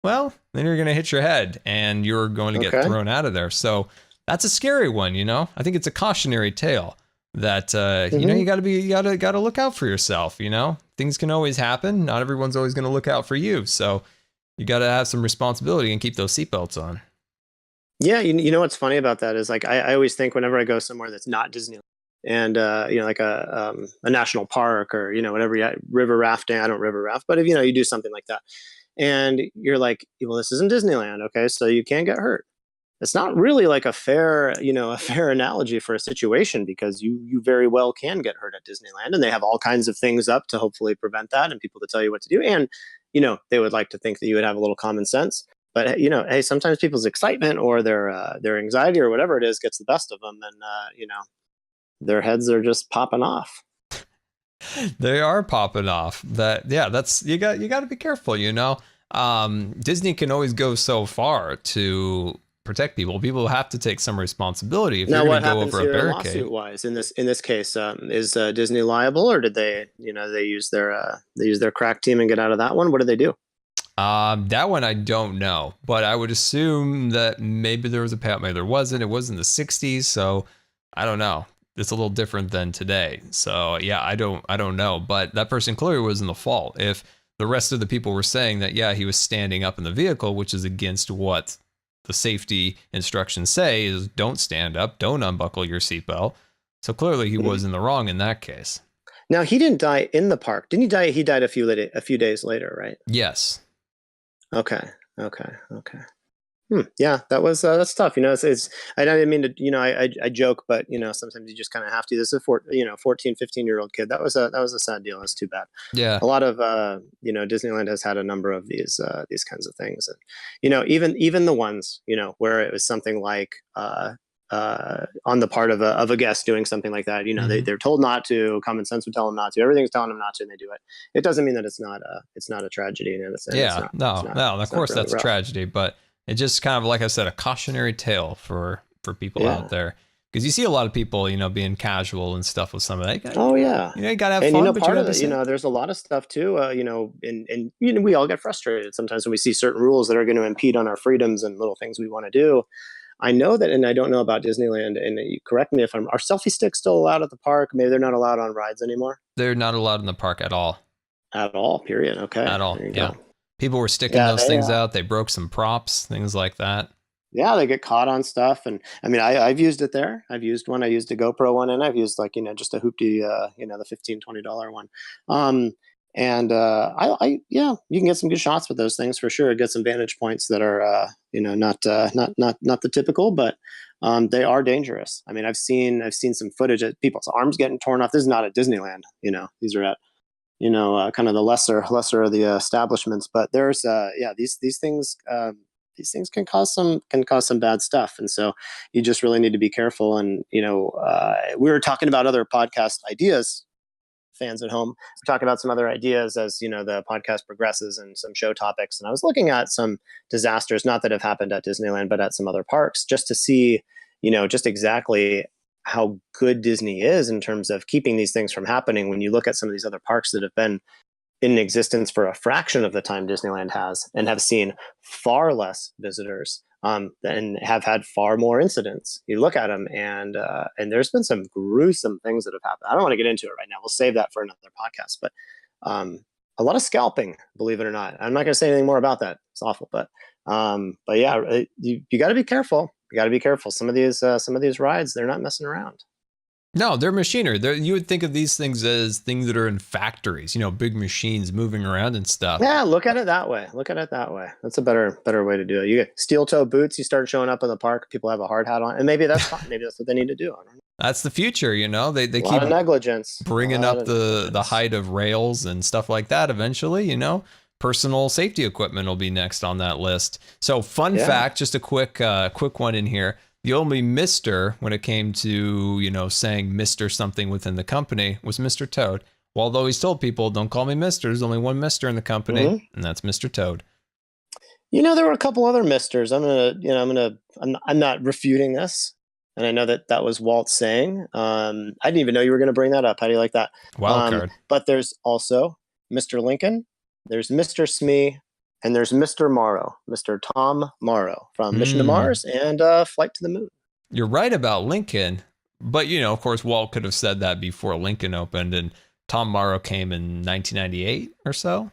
well, then you're going to hit your head and you're going to get thrown out of there. So that's a scary one. I think it's a cautionary tale that, you gotta look out for yourself. Things can always happen. Not everyone's always going to look out for you. So you got to have some responsibility and keep those seatbelts on. Yeah, you know what's funny about that is like I always think whenever I go somewhere that's not Disneyland and like a national park or whatever, river rafting. I don't river raft, but if you do something like that, and you're like, well, this isn't Disneyland, okay, so you can't get hurt. It's not really like a fair analogy for a situation, because you very well can get hurt at Disneyland, and they have all kinds of things up to hopefully prevent that and people to tell you what to do, and they would like to think that you would have a little common sense. But hey, sometimes people's excitement or their anxiety or whatever it is gets the best of them, and their heads are just popping off. They are popping off. That's you got to be careful. Disney can always go so far to protect people. People have to take some responsibility if Now, you're what going to go happens over a here barricade. lawsuit-wise in this case? Is Disney liable, or did they use their crack team and get out of that one? What did they do? That one I don't know, but I would assume that maybe there was a payout, maybe there wasn't. It was in the 60s, so I don't know. It's a little different than today. So yeah, I don't know. But that person clearly was in the fault. If the rest of the people were saying that, yeah, he was standing up in the vehicle, which is against what the safety instructions say, is don't stand up, don't unbuckle your seatbelt. So clearly he was in the wrong in that case. Now, he didn't die in the park. Didn't he die? He died a few days later, right? Yes. Okay. Yeah, that's tough. It's I didn't mean to, I joke, but sometimes you just kind of have to. This is a 14, 15-year-old kid. That was a sad deal. That's too bad. Yeah. A lot of Disneyland has had a number of these kinds of things, and even the ones where it was something like on the part of a guest doing something like that, they're told not to. Common sense would tell them not to. Everything's telling them not to, and they do it. It doesn't mean that it's not a tragedy. Yeah, of course that's a tragedy, but it's just kind of, like I said, a cautionary tale for people out there, because you see a lot of people, being casual and stuff with some of that. Oh yeah, you gotta have fun. Part of it, there's a lot of stuff too. And we all get frustrated sometimes when we see certain rules that are going to impede on our freedoms and little things we want to do. I know that, and I don't know about Disneyland, and you correct me if are selfie sticks still allowed at the park? Maybe they're not allowed on rides anymore? They're not allowed in the park at all. At all, period. Okay. At all, yeah. People were sticking those things out. They broke some props, things like that. Yeah, they get caught on stuff, and I mean, I've used it there. I used a GoPro one, and I've used like just a hoopty, the $15-20 one. Um, and yeah, you can get some good shots with those things for sure. Get some vantage points that are not the typical, but they are dangerous. I mean, I've seen some footage of people's arms getting torn off. This is not at Disneyland. These are at kind of the lesser of the establishments. But there's these things. These things can cause some bad stuff, and so you just really need to be careful. And we were talking about other podcast ideas. Fans at home, we're talking about some other ideas as the podcast progresses and some show topics. And I was looking at some disasters, not that have happened at Disneyland, but at some other parks, just to see just exactly how good Disney is in terms of keeping these things from happening. When you look at some of these other parks that have been in existence for a fraction of the time Disneyland has, and have seen far less visitors, and have had far more incidents. You look at them, and there's been some gruesome things that have happened. I don't want to get into it right now. We'll save that for another podcast. But a lot of scalping, believe it or not. I'm not going to say anything more about that. It's awful, but yeah, you got to be careful. You got to be careful. Some of these rides, they're not messing around. No, they're machinery. You would think of these things as things that are in factories, big machines moving around and stuff. Yeah, look at it that way. That's a better way to do it. You get steel toe boots, you start showing up in the park, people have a hard hat on, and maybe that's fine. Maybe that's what they need to do. I don't know. That's the future, They keep keep negligence, bringing up the height of rails and stuff like that eventually, Personal safety equipment will be next on that list. So fun fact, just a quick one in here. The only Mr. when it came to, saying Mr. something within the company was Mr. Toad. Well, although he's told people, don't call me Mr. There's only one Mr. in the company, and that's Mr. Toad. There were a couple other Misters. I'm not refuting this. And I know that was Walt saying. I didn't even know you were going to bring that up. How do you like that? Wild card. But there's also Mr. Lincoln. There's Mr. Smee. And there's Mr. Morrow, Mr. Tom Morrow from Mission to Mars and Flight to the Moon. You're right about Lincoln, but of course, Walt could have said that before Lincoln opened, and Tom Morrow came in 1998 or so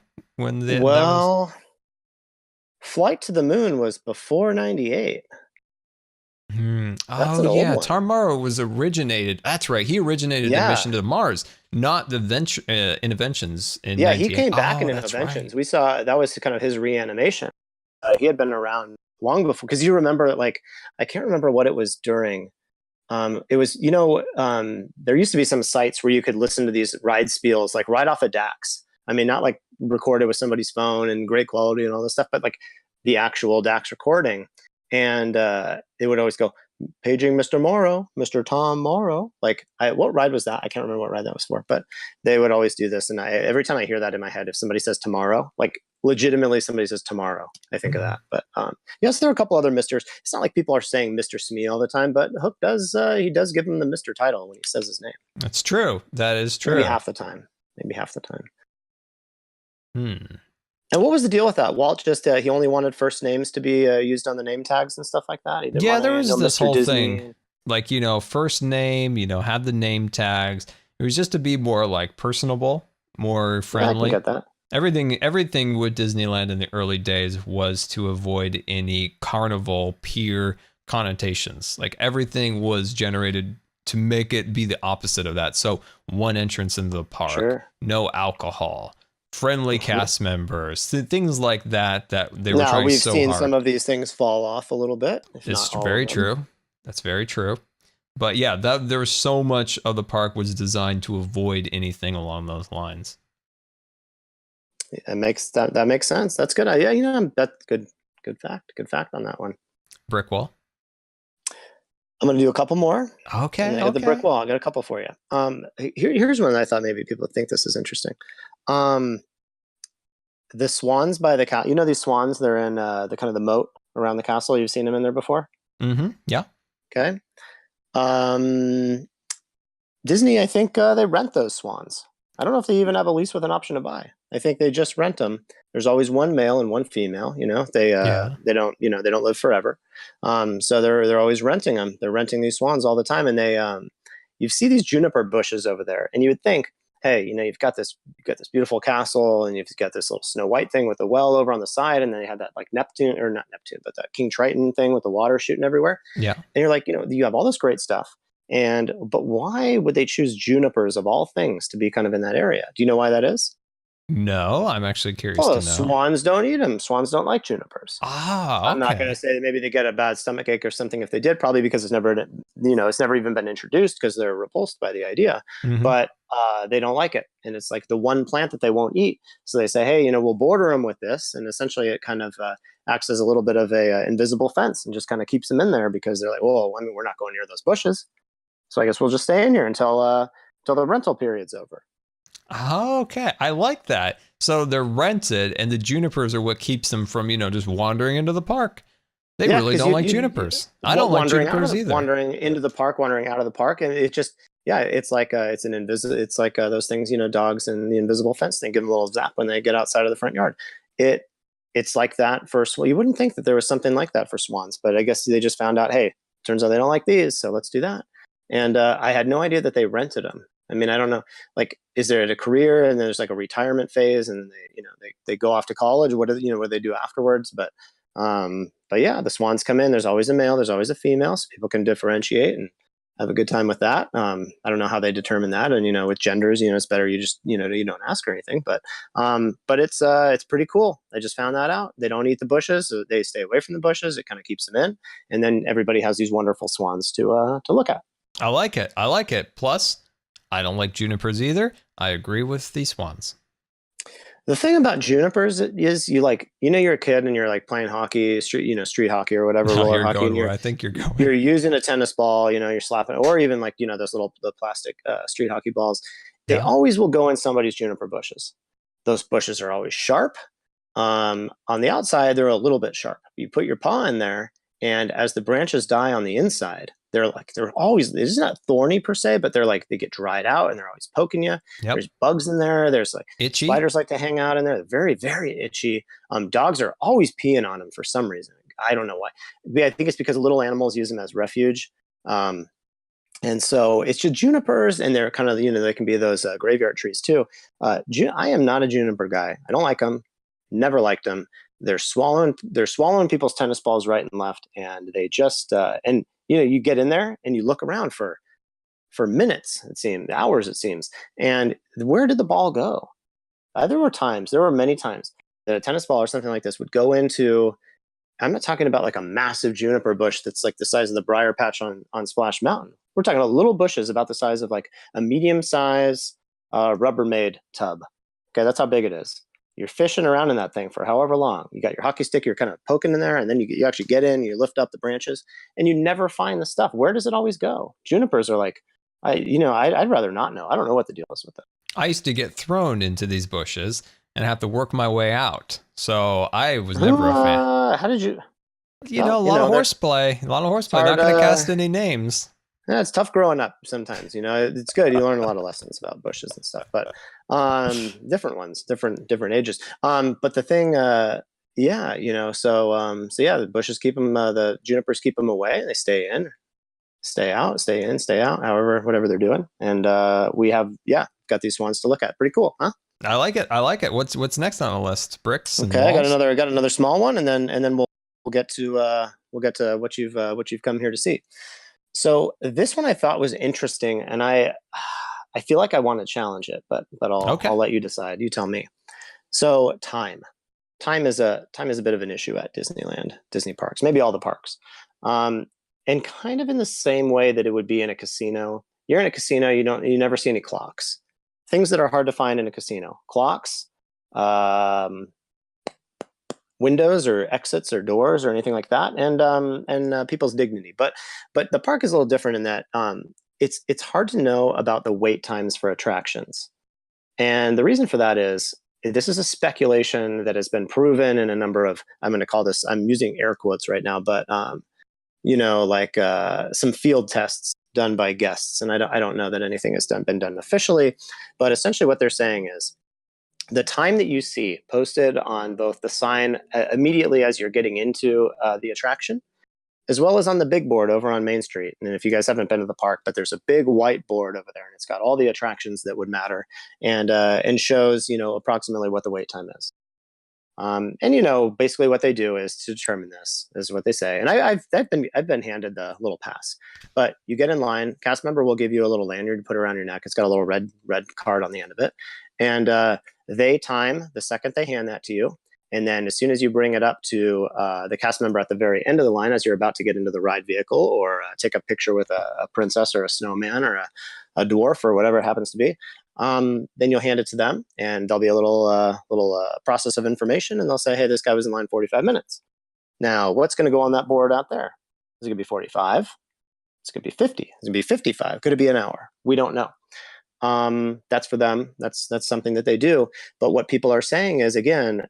Flight to the Moon was before 98. Oh yeah, Tom Morrow was originated. That's right, he originated the Mission to Mars, not the Interventions in 98. He came back in Interventions. Right. We saw that was kind of his reanimation. He had been around long before, because you remember, I can't remember what it was during. It was there used to be some sites where you could listen to these ride spiels right off of DAX. I mean, not recorded with somebody's phone and great quality and all this stuff, but the actual DAX recording. And they would always go, paging Mr. Morrow, Mr. Tom Morrow. What ride was that? I can't remember what ride that was for, but they would always do this. And every time I hear that in my head, if somebody says tomorrow, legitimately somebody says tomorrow, I think of that. But yes, there are a couple other Misters. It's not like people are saying Mr. Smee all the time, but Hook does give him the Mr. title when he says his name. That's true. That is true. Maybe half the time. And what was the deal with that? Walt just he only wanted first names to be used on the name tags and stuff like that. There was this whole thing, first name, have the name tags. It was just to be more personable, more friendly. I can get that. Everything with Disneyland in the early days was to avoid any carnival pier connotations. Everything was generated to make it be the opposite of that. So one entrance into the park, no alcohol. Friendly cast members, things like that they were trying so hard. We've seen some of these things fall off a little bit. It's very true. That's very true. But yeah, there was so much of the park was designed to avoid anything along those lines. That makes sense. That's good. That's good fact. Good fact on that one. Brick wall. I'm going to do a couple more. Okay. I got the brick wall. I got a couple for you. Here's one that I thought maybe people would think this is interesting. The swans by the castle. These swans, they're in the kind of the moat around the castle. You've seen them in there before? Mm-hmm. Yeah. Okay. Disney, I think they rent those swans. I don't know if they even have a lease with an option to buy. I think they just rent them. There's always one male and one female. They don't live forever. So they're always renting them. They're renting these swans all the time, and they you see these juniper bushes over there, and you would think, hey, you've got this beautiful castle, and you've got this little Snow White thing with the well over on the side, and then you have that like Neptune, or not Neptune, but that King Triton thing with the water shooting everywhere. Yeah. And you're like, you have all this great stuff, but why would they choose junipers of all things to be kind of in that area? Do you know why that is? No, I'm actually curious Well, to know. swans don't eat them. Swans don't like junipers. Ah, okay. I'm not going to say that maybe they get a bad stomach ache or something if they did, probably because it's never even been introduced because they're repulsed by the idea. Mhm. But they don't like it, and it's like the one plant that they won't eat. So they say, hey, we'll border them with this, and essentially it kind of acts as a little bit of a invisible fence and just kind of keeps them in there because they're like, well, I mean, we're not going near those bushes, so I guess we'll just stay in here until the rental period's over. Okay, I like that. So they're rented, and the junipers are what keeps them from, just wandering into the park. They really don't like junipers. I don't like junipers either. Wandering into the park, wandering out of the park, and it just, it's like it's like those things, dogs and the invisible fence thing. Give them a little zap when they get outside of the front yard. It's like that for you wouldn't think that there was something like that for swans, but I guess they just found out. Hey, turns out they don't like these, so let's do that. And I had no idea that they rented them. I mean, I don't know. Like, is there a career and there's like a retirement phase, and they go off to college? What do they do afterwards? But yeah, the swans come in. There's always a male. There's always a female, so people can differentiate and have a good time with that. I don't know how they determine that, and with genders, it's better you just you don't ask or anything. But it's pretty cool. I just found that out. They don't eat the bushes. So they stay away from the bushes. It kind of keeps them in, and then everybody has these wonderful swans to look at. I like it. Plus, I don't like junipers either. I agree with the swans. The thing about junipers is you're a kid and you're like playing hockey, street hockey or whatever, roller hockey. And I think you're going. You're using a tennis ball, you're slapping, or even like, those the plastic street hockey balls. They always will go in somebody's juniper bushes. Those bushes are always sharp. On the outside, they're a little bit sharp. You put your paw in there, and as the branches die on the inside, they're always, it's not thorny per se, but they get dried out and they're always poking you. Yep. There's bugs in there. There's like itchy. Spiders like to hang out in there. They're very, very itchy. Dogs are always peeing on them for some reason. I don't know why. I think it's because little animals use them as refuge. And so it's just junipers, and they're kind of, they can be those graveyard trees too. I am not a juniper guy. I don't like them. Never liked them. They're swallowing people's tennis balls right and left. And they just, you get in there and you look around for minutes, it seems, hours, it seems. And where did the ball go? There were many times that a tennis ball or something like this would go into, I'm not talking about like a massive juniper bush that's like the size of the briar patch on Splash Mountain. We're talking about little bushes about the size of like a medium size Rubbermaid tub. Okay, that's how big it is. You're fishing around in that thing for however long. You got your hockey stick, you're kind of poking in there, and then you actually get in, you lift up the branches, and you never find the stuff. Where does it always go? Junipers are like, I'd rather not know. I don't know what the deal is with it. I used to get thrown into these bushes and have to work my way out. So I was never a fan. How did you? A lot of horseplay. Not going to cast any names. Yeah, it's tough growing up sometimes. It's good. You learn a lot of lessons about bushes and stuff, but different ones, different ages. But the thing, so the bushes keep them, the junipers keep them away, and they stay in, stay out, stay in, stay out, whatever they're doing. And we have, got these swans to look at. Pretty cool, huh? I like it. What's next on the list? Bricks. And okay, walls? I got another small one, and then we'll get to what you've come here to see. So this one I thought was interesting, and I feel like I want to challenge it, but I'll let you decide. You tell me. So time is a bit of an issue at Disneyland, Disney parks, maybe all the parks, and kind of in the same way that it would be in a casino. You're in a casino, you never see any clocks. Things that are hard to find in a casino: clocks, windows or exits or doors or anything like that, and people's dignity. But the park is a little different in that it's hard to know about the wait times for attractions. And the reason for that is this is a speculation that has been proven in a number of, I'm going to call this, I'm using air quotes right now, but some field tests done by guests. And I don't know that anything has been done officially, but essentially what they're saying is, the time that you see posted on both the sign immediately as you're getting into the attraction, as well as on the big board over on Main Street. And if you guys haven't been to the park, but there's a big white board over there, and it's got all the attractions that would matter, and shows, approximately what the wait time is. And basically what they do is to determine this is what they say. And I've been handed the little pass, but you get in line. Cast member will give you a little lanyard to put around your neck. It's got a little red card on the end of it, and they time the second they hand that to you. And then as soon as you bring it up to the cast member at the very end of the line, as you're about to get into the ride vehicle or take a picture with a princess or a snowman or a dwarf or whatever it happens to be, then you'll hand it to them, and there'll be a little process of information, and they'll say, hey, this guy was in line 45 minutes. Now, what's going to go on that board out there? Is it going to be 45? It's going to be 50. It's going to be 55. Could it be an hour? We don't know. That's for them. That's something that they do. But what people are saying is, again,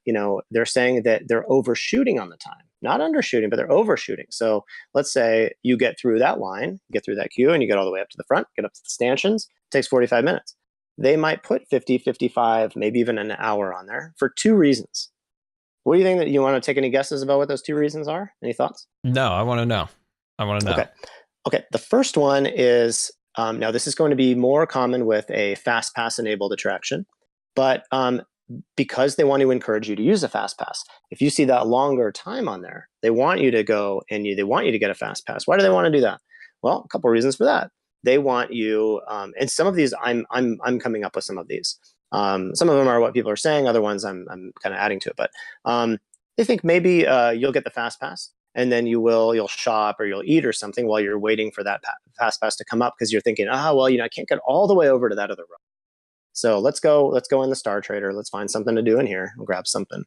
they're saying that they're overshooting on the time, not undershooting, but they're overshooting. So let's say you get through that line, get through that queue, and you get all the way up to the front, get up to the stanchions. It takes 45 minutes. They might put 50, 55, maybe even an hour on there for two reasons. What do you think? That you want to take any guesses about what those two reasons are? Any thoughts? No, I want to know. Okay. The first one is, now this is going to be more common with a fast pass enabled attraction, but because they want to encourage you to use a fast pass, if you see that longer time on there, they want you to go and they want you to get a fast pass. Why do they want to do that? Well, a couple of reasons for that. They want you, and some of these I'm coming up with some of these. Some of them are what people are saying. Other ones I'm kind of adding to it. But they think maybe you'll get the fast pass, and then you'll shop or you'll eat or something while you're waiting for that fast pass to come up, because you're thinking, I can't get all the way over to that other row. So let's go in the Star Trader. Let's find something to do in here and grab something.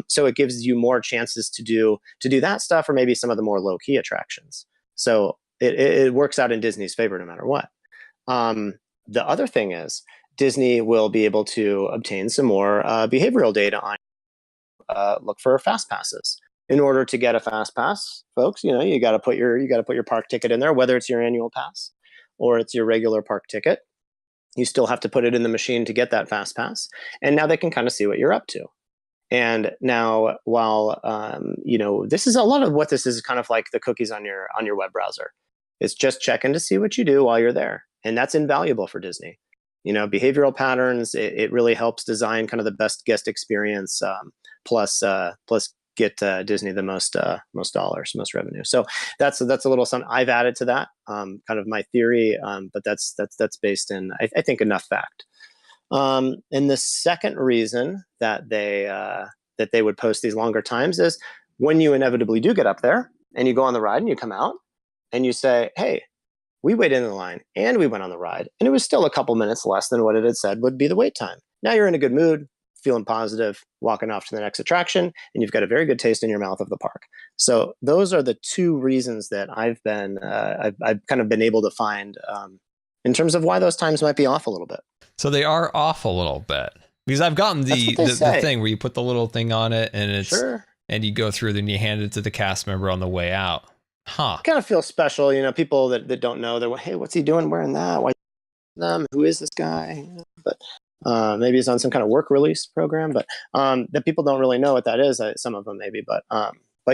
So it gives you more chances to do that stuff, or maybe some of the more low key attractions. So it works out in Disney's favor no matter what. The other thing is Disney will be able to obtain some more behavioral data on look for fast passes. In order to get a fast pass, folks, you got to put your park ticket in there, whether it's your annual pass or it's your regular park ticket. You still have to put it in the machine to get that fast pass. And now they can kind of see what you're up to. And now, while this is a lot of what this is kind of like the cookies on your web browser. It's just checking to see what you do while you're there. And that's invaluable for Disney. Behavioral patterns, it really helps design kind of the best guest experience, plus get Disney the most dollars, most revenue. So that's a little something I've added to that, kind of my theory, but that's based in, I think, enough fact. And the second reason that they would post these longer times is when you inevitably do get up there and you go on the ride and you come out and you say, hey, we waited in the line and we went on the ride, and it was still a couple minutes less than what it had said would be the wait time. Now you're in a good mood, feeling positive, walking off to the next attraction, and you've got a very good taste in your mouth of the park. So those are the two reasons that I've kind of been able to find in terms of why those times might be off a little bit. So they are off a little bit, because I've gotten the thing where you put the little thing on it and it's sure. And you go through, then you hand it to the cast member on the way out. Huh. Kind of feels special, people that don't know, they're, hey, what's he doing wearing that? Why them? Who is this guy? But maybe it's on some kind of work release program, but that people don't really know what that is. Some of them maybe, but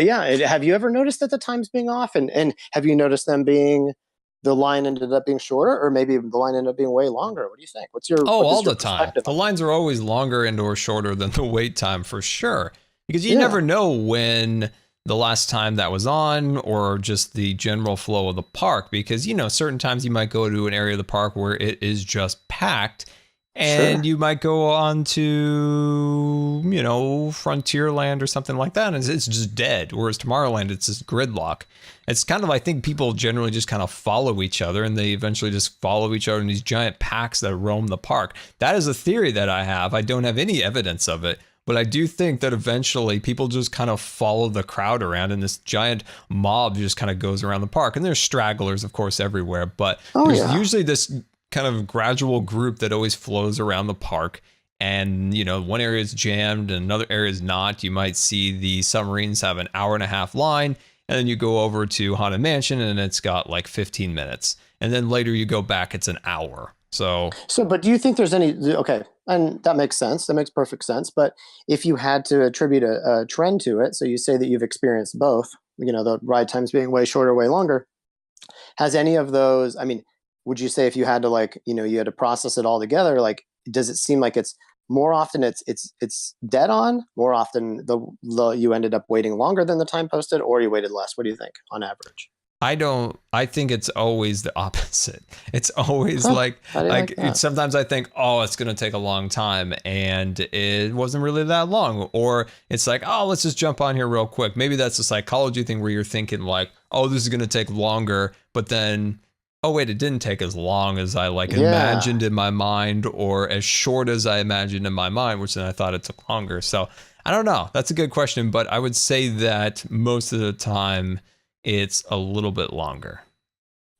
yeah, have you ever noticed that the times being off, and have you noticed them the line ended up being shorter, or maybe the line ended up being way longer? What do you think? All the time. The lines are always longer and or shorter than the wait time for sure, because you never know when the last time that was on, or just the general flow of the park, because certain times you might go to an area of the park where it is just packed, and you might go on to Frontierland or something like that, and it's just dead. Whereas Tomorrowland, it's just gridlock. It's kind of, I think people generally just kind of follow each other, and they eventually just follow each other in these giant packs that roam the park. That is a theory that I have. I don't have any evidence of it, but I do think that eventually people just kind of follow the crowd around, and this giant mob just kind of goes around the park. And there's stragglers, of course, everywhere, but there's usually this kind of gradual group that always flows around the park. And, one area is jammed and another area is not. You might see the submarines have an 1.5 hour line, and then you go over to Haunted Mansion and it's got like 15 minutes. And then later you go back, it's an hour. So, but do you think there's any, okay, and that makes sense. That makes perfect sense. But if you had to attribute a trend to it, so you say that you've experienced both, the ride times being way shorter, way longer. Has any of those, I mean, would you say if you had to you had to process it all together, does it seem like it's more often it's dead on, more often you ended up waiting longer than the time posted, or you waited less? What do you think on average? I think it's always the opposite. It's always How do you like that? sometimes I think, oh, it's going to take a long time, and it wasn't really that long. Or it's like, oh, let's just jump on here real quick. Maybe that's a psychology thing where you're thinking like, oh, this is going to take longer, but then, oh, wait, it didn't take as long as I imagined in my mind, or as short as I imagined in my mind, which then I thought it took longer. So I don't know. That's a good question, but I would say that most of the time, it's a little bit longer.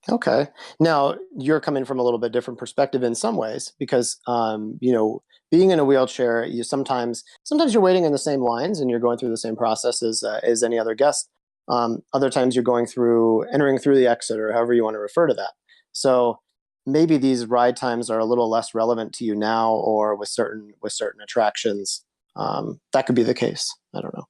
Okay. Now you're coming from a little bit different perspective in some ways because, being in a wheelchair, you sometimes you're waiting in the same lines and you're going through the same process as any other guest. Other times you're entering through the exit or however you want to refer to that. So maybe these ride times are a little less relevant to you now, or with certain attractions. That could be the case. I don't know.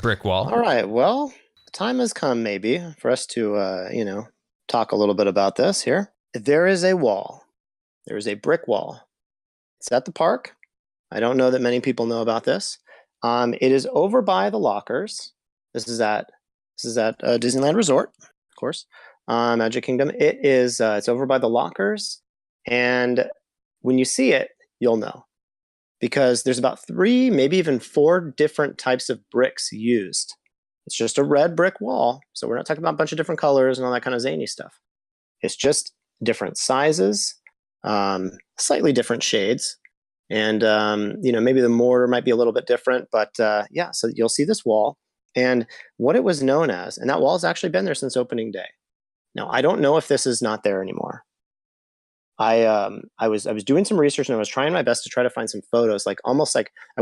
Brick wall. All right. Well, time has come maybe for us to talk a little bit about this here. There is a wall. There is a brick wall. It's at the park. I don't know that many people know about this. It is over by the lockers. This is at Disneyland Resort, of course, Magic Kingdom. It's over by the lockers, and when you see it, you'll know, because there's about 3, maybe even 4 different types of bricks used. It's just a red brick wall. So we're not talking about a bunch of different colors and all that kind of zany stuff. It's just different sizes, slightly different shades. And, maybe the mortar might be a little bit different. But so you'll see this wall. And what it was known as, and that wall has actually been there since opening day. Now, I don't know if this is not there anymore. I was doing some research and I was trying my best to try to find some photos, I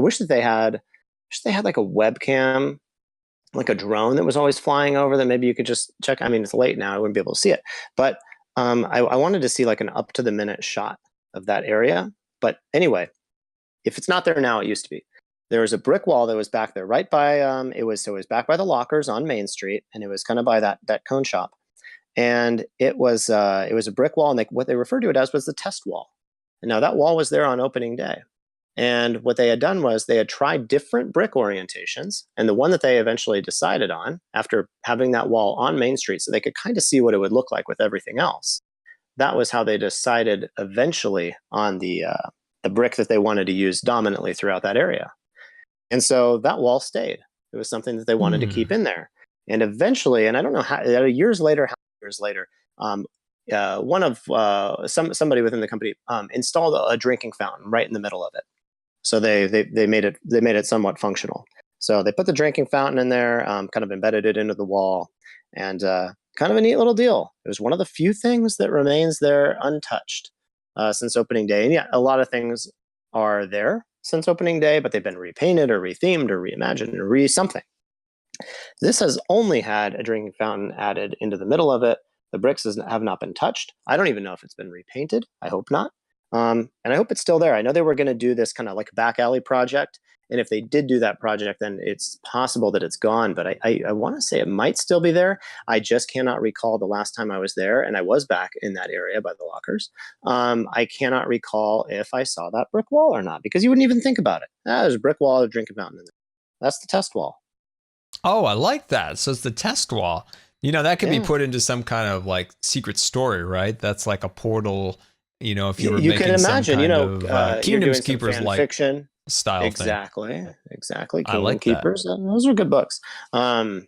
wish they had like a webcam, like a drone that was always flying over that maybe you could just check. I mean, it's late now. I wouldn't be able to see it. But I wanted to see like an up-to-the-minute shot of that area. But anyway, if it's not there now, it used to be. There was a brick wall that was back there right by, it was back by the lockers on Main Street, and it was kind of by that cone shop. And it was a brick wall, and what they referred to it as was the test wall. And now that wall was there on opening day. And what they had done was they had tried different brick orientations. And the one that they eventually decided on, after having that wall on Main Street so they could kind of see what it would look like with everything else, that was how they decided eventually on the brick that they wanted to use dominantly throughout that area. And so that wall stayed. It was something that they wanted to keep in there. And eventually, and I don't know how years later, somebody within the company installed a drinking fountain right in the middle of it. So they made it somewhat functional. So they put the drinking fountain in there, kind of embedded it into the wall, and kind of a neat little deal. It was one of the few things that remains there untouched since opening day. And yeah, a lot of things are there since opening day, but they've been repainted or rethemed or reimagined or something. This has only had a drinking fountain added into the middle of it. The bricks have not been touched. I don't even know if it's been repainted. I hope not. And I hope it's still there. I know they were going to do this kind of like back alley project. And if they did do that project, then it's possible that it's gone. But I want to say it might still be there. I just cannot recall the last time I was there. And I was back in that area by the lockers. I cannot recall if I saw that brick wall or not, because you wouldn't even think about it. There's a brick wall, a drinking fountain in there. That's the test wall. Oh, I like that. So it's the test wall. That could be put into some kind of like secret story, right? That's like a portal. If you were making can imagine, some kind of Kingdom's Keepers like fiction style exactly, thing. Exactly. I like Keepers. that. Those are good books. You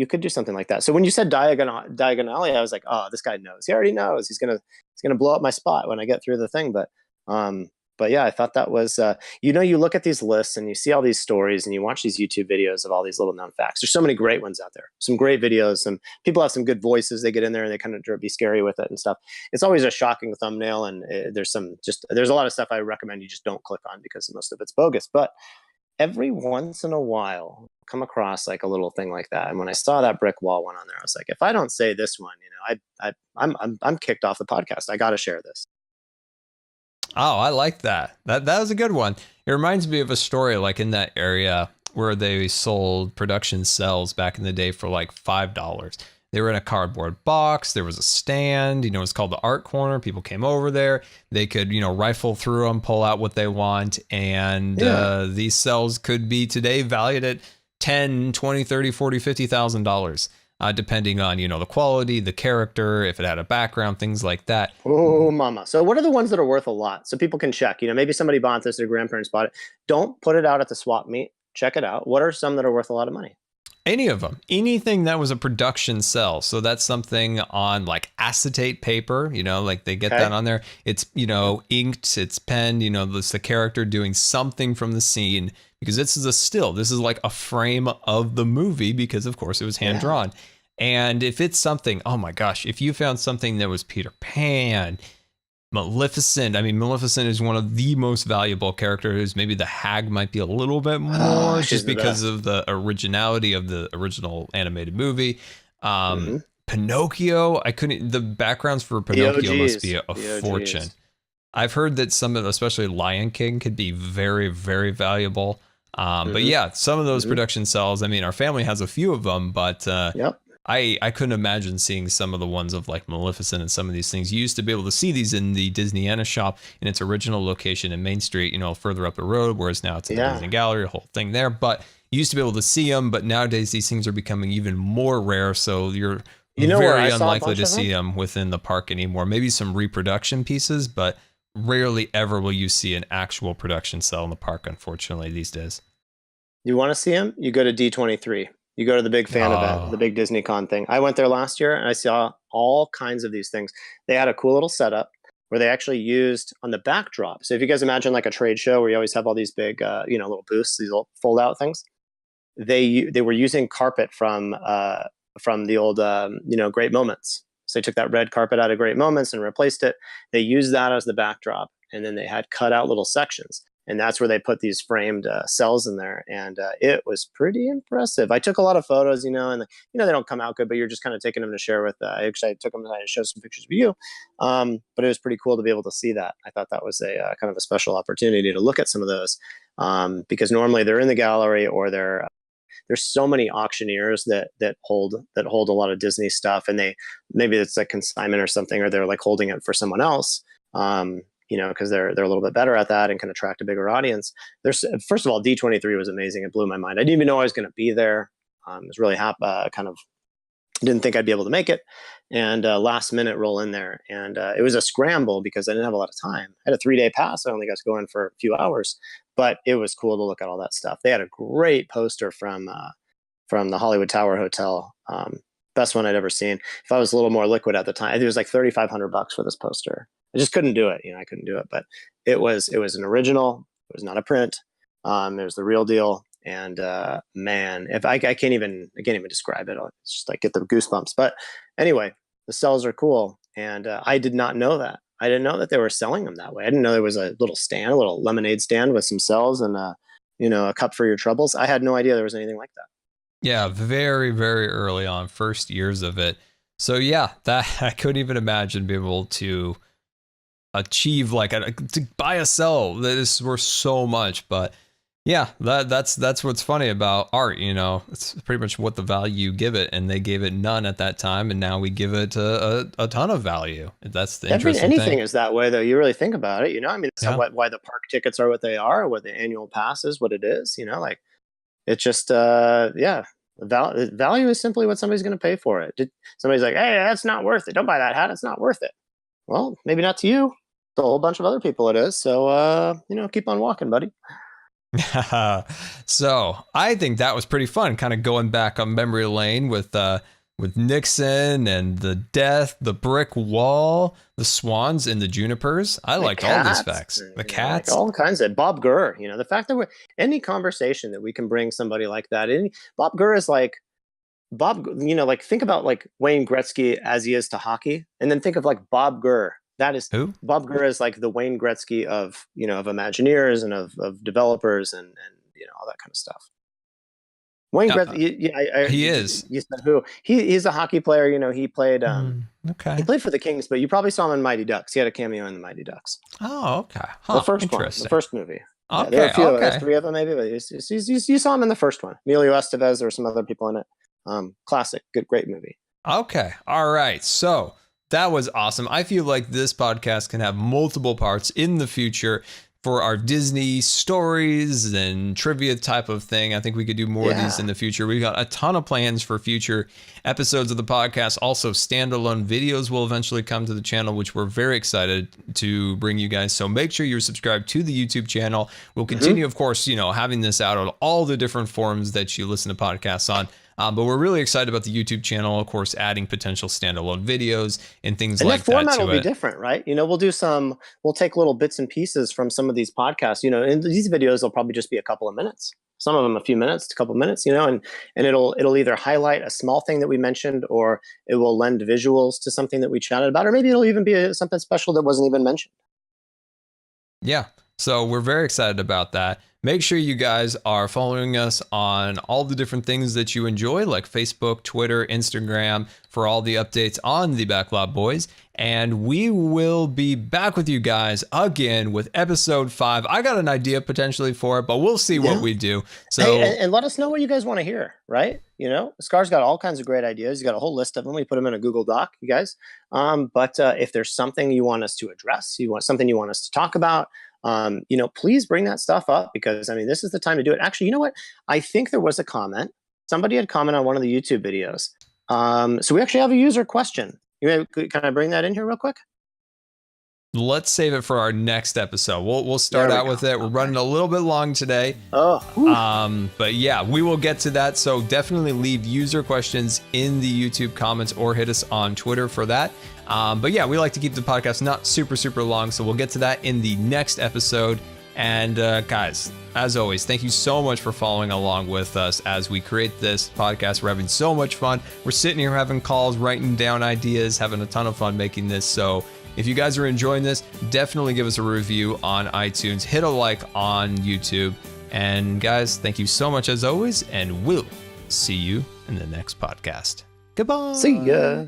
could do something like that. So when you said Diagon Alley, I was like, oh, this guy knows. He already knows. He's gonna blow up my spot when I get through the thing. But yeah, I thought that was, you look at these lists and you see all these stories and you watch these YouTube videos of all these little known facts. There's so many great ones out there, some great videos. Some people have some good voices. They get in there and they kind of be scary with it and stuff. It's always a shocking thumbnail. And there's a lot of stuff I recommend you just don't click on because most of it's bogus. But every once in a while, come across like a little thing like that. And when I saw that brick wall one on there, I was like, if I don't say this one, I'm kicked off the podcast. I got to share this. Oh, I like that. That was a good one. It reminds me of a story like in that area where they sold production cells back in the day for like $5. They were in a cardboard box. There was a stand, it was called the art corner. People came over there. They could, rifle through them, pull out what they want. And these cells could be today valued at $10, $20, $30, $40, $50,000, depending on, the quality, the character, if it had a background, things like that. Oh, mama. So what are the ones that are worth a lot? So people can check, maybe somebody bought this, their grandparents bought it. Don't put it out at the swap meet. Check it out. What are some that are worth a lot of money? Any of them, anything that was a production cell. So that's something on like acetate paper, like they get that on there. It's, inked, it's penned, it's the character doing something from the scene, because this is a still. This is like a frame of the movie, because of course it was hand drawn. And if it's something, oh my gosh, if you found something that was Peter Pan, Maleficent. I mean, Maleficent is one of the most valuable characters. Maybe the hag might be a little bit more, just because of the originality of the original animated movie. Pinocchio, the backgrounds for Pinocchio must be a fortune. I've heard that some of, especially Lion King, could be very, very valuable. But yeah, some of those production cells, I mean, our family has a few of them, but I couldn't imagine seeing some of the ones of like Maleficent and some of these things. You used to be able to see these in the Disneyana shop in its original location in Main Street, further up the road, whereas now it's in the Disney Gallery, the whole thing there. But you used to be able to see them, but nowadays these things are becoming even more rare. So you're very unlikely to see them within the park anymore. Maybe some reproduction pieces, but rarely ever will you see an actual production cell in the park, unfortunately, these days. You want to see them? You go to D23. You go to the big fan event, the big Disney Con thing. I went there last year and I saw all kinds of these things. They had a cool little setup where they actually used on the backdrop. So if you guys imagine like a trade show where you always have all these big, little booths, these little fold out things, they were using carpet from the old, Great Moments. So they took that red carpet out of Great Moments and replaced it. They used that as the backdrop, and then they had cut out little sections. And that's where they put these framed cells in there. And it was pretty impressive. I took a lot of photos, and they don't come out good, but you're just kind of taking them to share with, actually I took them to show some pictures of you. But it was pretty cool to be able to see that. I thought that was a kind of a special opportunity to look at some of those, because normally they're in the gallery, or there's so many auctioneers that hold a lot of Disney stuff, and maybe it's a consignment or something, or they're like holding it for someone else. Because they're a little bit better at that and can attract a bigger audience. First of all, D23 was amazing. It blew my mind. I didn't even know I was going to be there. I was really happy, didn't think I'd be able to make it. And last minute roll in there. And it was a scramble because I didn't have a lot of time. I had a 3-day pass. I only got to go in for a few hours, but it was cool to look at all that stuff. They had a great poster from the Hollywood Tower Hotel. Best one I'd ever seen. If I was a little more liquid at the time, I think it was like $3,500 for this poster. I just couldn't do it. I couldn't do it, but it was an original. It was not a print. It was the real deal. And man, if I can't even describe it. It's just like get the goosebumps. But anyway, the cells are cool. And I did not know that. I didn't know that they were selling them that way. I didn't know there was a little stand, a little lemonade stand with some cells and a cup for your troubles. I had no idea there was anything like that. Yeah, very, very early on, first years of it. So yeah, that I couldn't even imagine being able to achieve to buy a cell that is worth so much. But yeah, that's what's funny about art. It's pretty much what the value you give it, and they gave it none at that time, and now we give it a ton of value. That's the interesting thing. Anything is that way, though. You really think about it. That's why the park tickets are what they are, what the annual pass is, what it is. It's just value is simply what somebody's going to pay for it. Somebody's like, hey, that's not worth it. Don't buy that hat. It's not worth it. Well, maybe not to you. To a whole bunch of other people it is. So, keep on walking, buddy. So I think that was pretty fun, kind of going back on memory lane with Nixon and the death, the brick wall, the swans and the junipers. I liked all these facts. The cats. All kinds of Bob Gurr, the fact that any conversation that we can bring somebody like that in. Bob Gurr is like think about like Wayne Gretzky as he is to hockey, and then think of like Bob Gurr. That is who? Bob Gurr is like the Wayne Gretzky of Imagineers and of developers and all that kind of stuff. Wayne Gretzky, he is. You said who? He's a hockey player. He played. Okay. He played for the Kings, but you probably saw him in Mighty Ducks. He had a cameo in the Mighty Ducks. Oh, okay. The first one, the first movie. Yeah, there were Okay, a few, okay. there's 3 of them maybe, but you saw him in the first one. Emilio Estevez, there were some other people in it. Classic, great movie. Okay, all right. So that was awesome. I feel like this podcast can have multiple parts in the future for our Disney stories and trivia type of thing. I think we could do more of these in the future. We got a ton of plans for future episodes of the podcast. Also, standalone videos will eventually come to the channel, which we're very excited to bring you guys. So make sure you're subscribed to the YouTube channel. We'll continue, of course, having this out on all the different forms that you listen to podcasts on. But we're really excited about the YouTube channel, of course, adding potential standalone videos and things like that to it. And that format will be different, right? We'll take little bits and pieces from some of these podcasts, and these videos will probably just be a couple of minutes. Some of them a few minutes, a couple of minutes, and it'll either highlight a small thing that we mentioned, or it will lend visuals to something that we chatted about, or maybe it'll even be something special that wasn't even mentioned. Yeah. So we're very excited about that. Make sure you guys are following us on all the different things that you enjoy, like Facebook, Twitter, Instagram, for all the updates on the Backlot Boys. And we will be back with you guys again with episode 5. I got an idea potentially for it, but we'll see what we do. So hey, and let us know what you guys want to hear, right? Scar's got all kinds of great ideas. He's got a whole list of them. We put them in a Google Doc, you guys. But if there's something you want us to address, something you want us to talk about, please bring that stuff up, because this is the time to do it. Actually, you know what? I think there was a comment. Somebody had commented on one of the YouTube videos. So we actually have a user question. Can I bring that in here real quick? Let's save it for our next episode. We'll start out with it. We're running a little bit long today. But yeah, we will get to that. So definitely leave user questions in the YouTube comments or hit us on Twitter for that. But yeah, we like to keep the podcast not super, super long. So we'll get to that in the next episode. And guys, as always, thank you so much for following along with us as we create this podcast. We're having so much fun. We're sitting here having calls, writing down ideas, having a ton of fun making this. So if you guys are enjoying this, definitely give us a review on iTunes. Hit a like on YouTube. And guys, thank you so much as always. And we'll see you in the next podcast. Goodbye. See ya.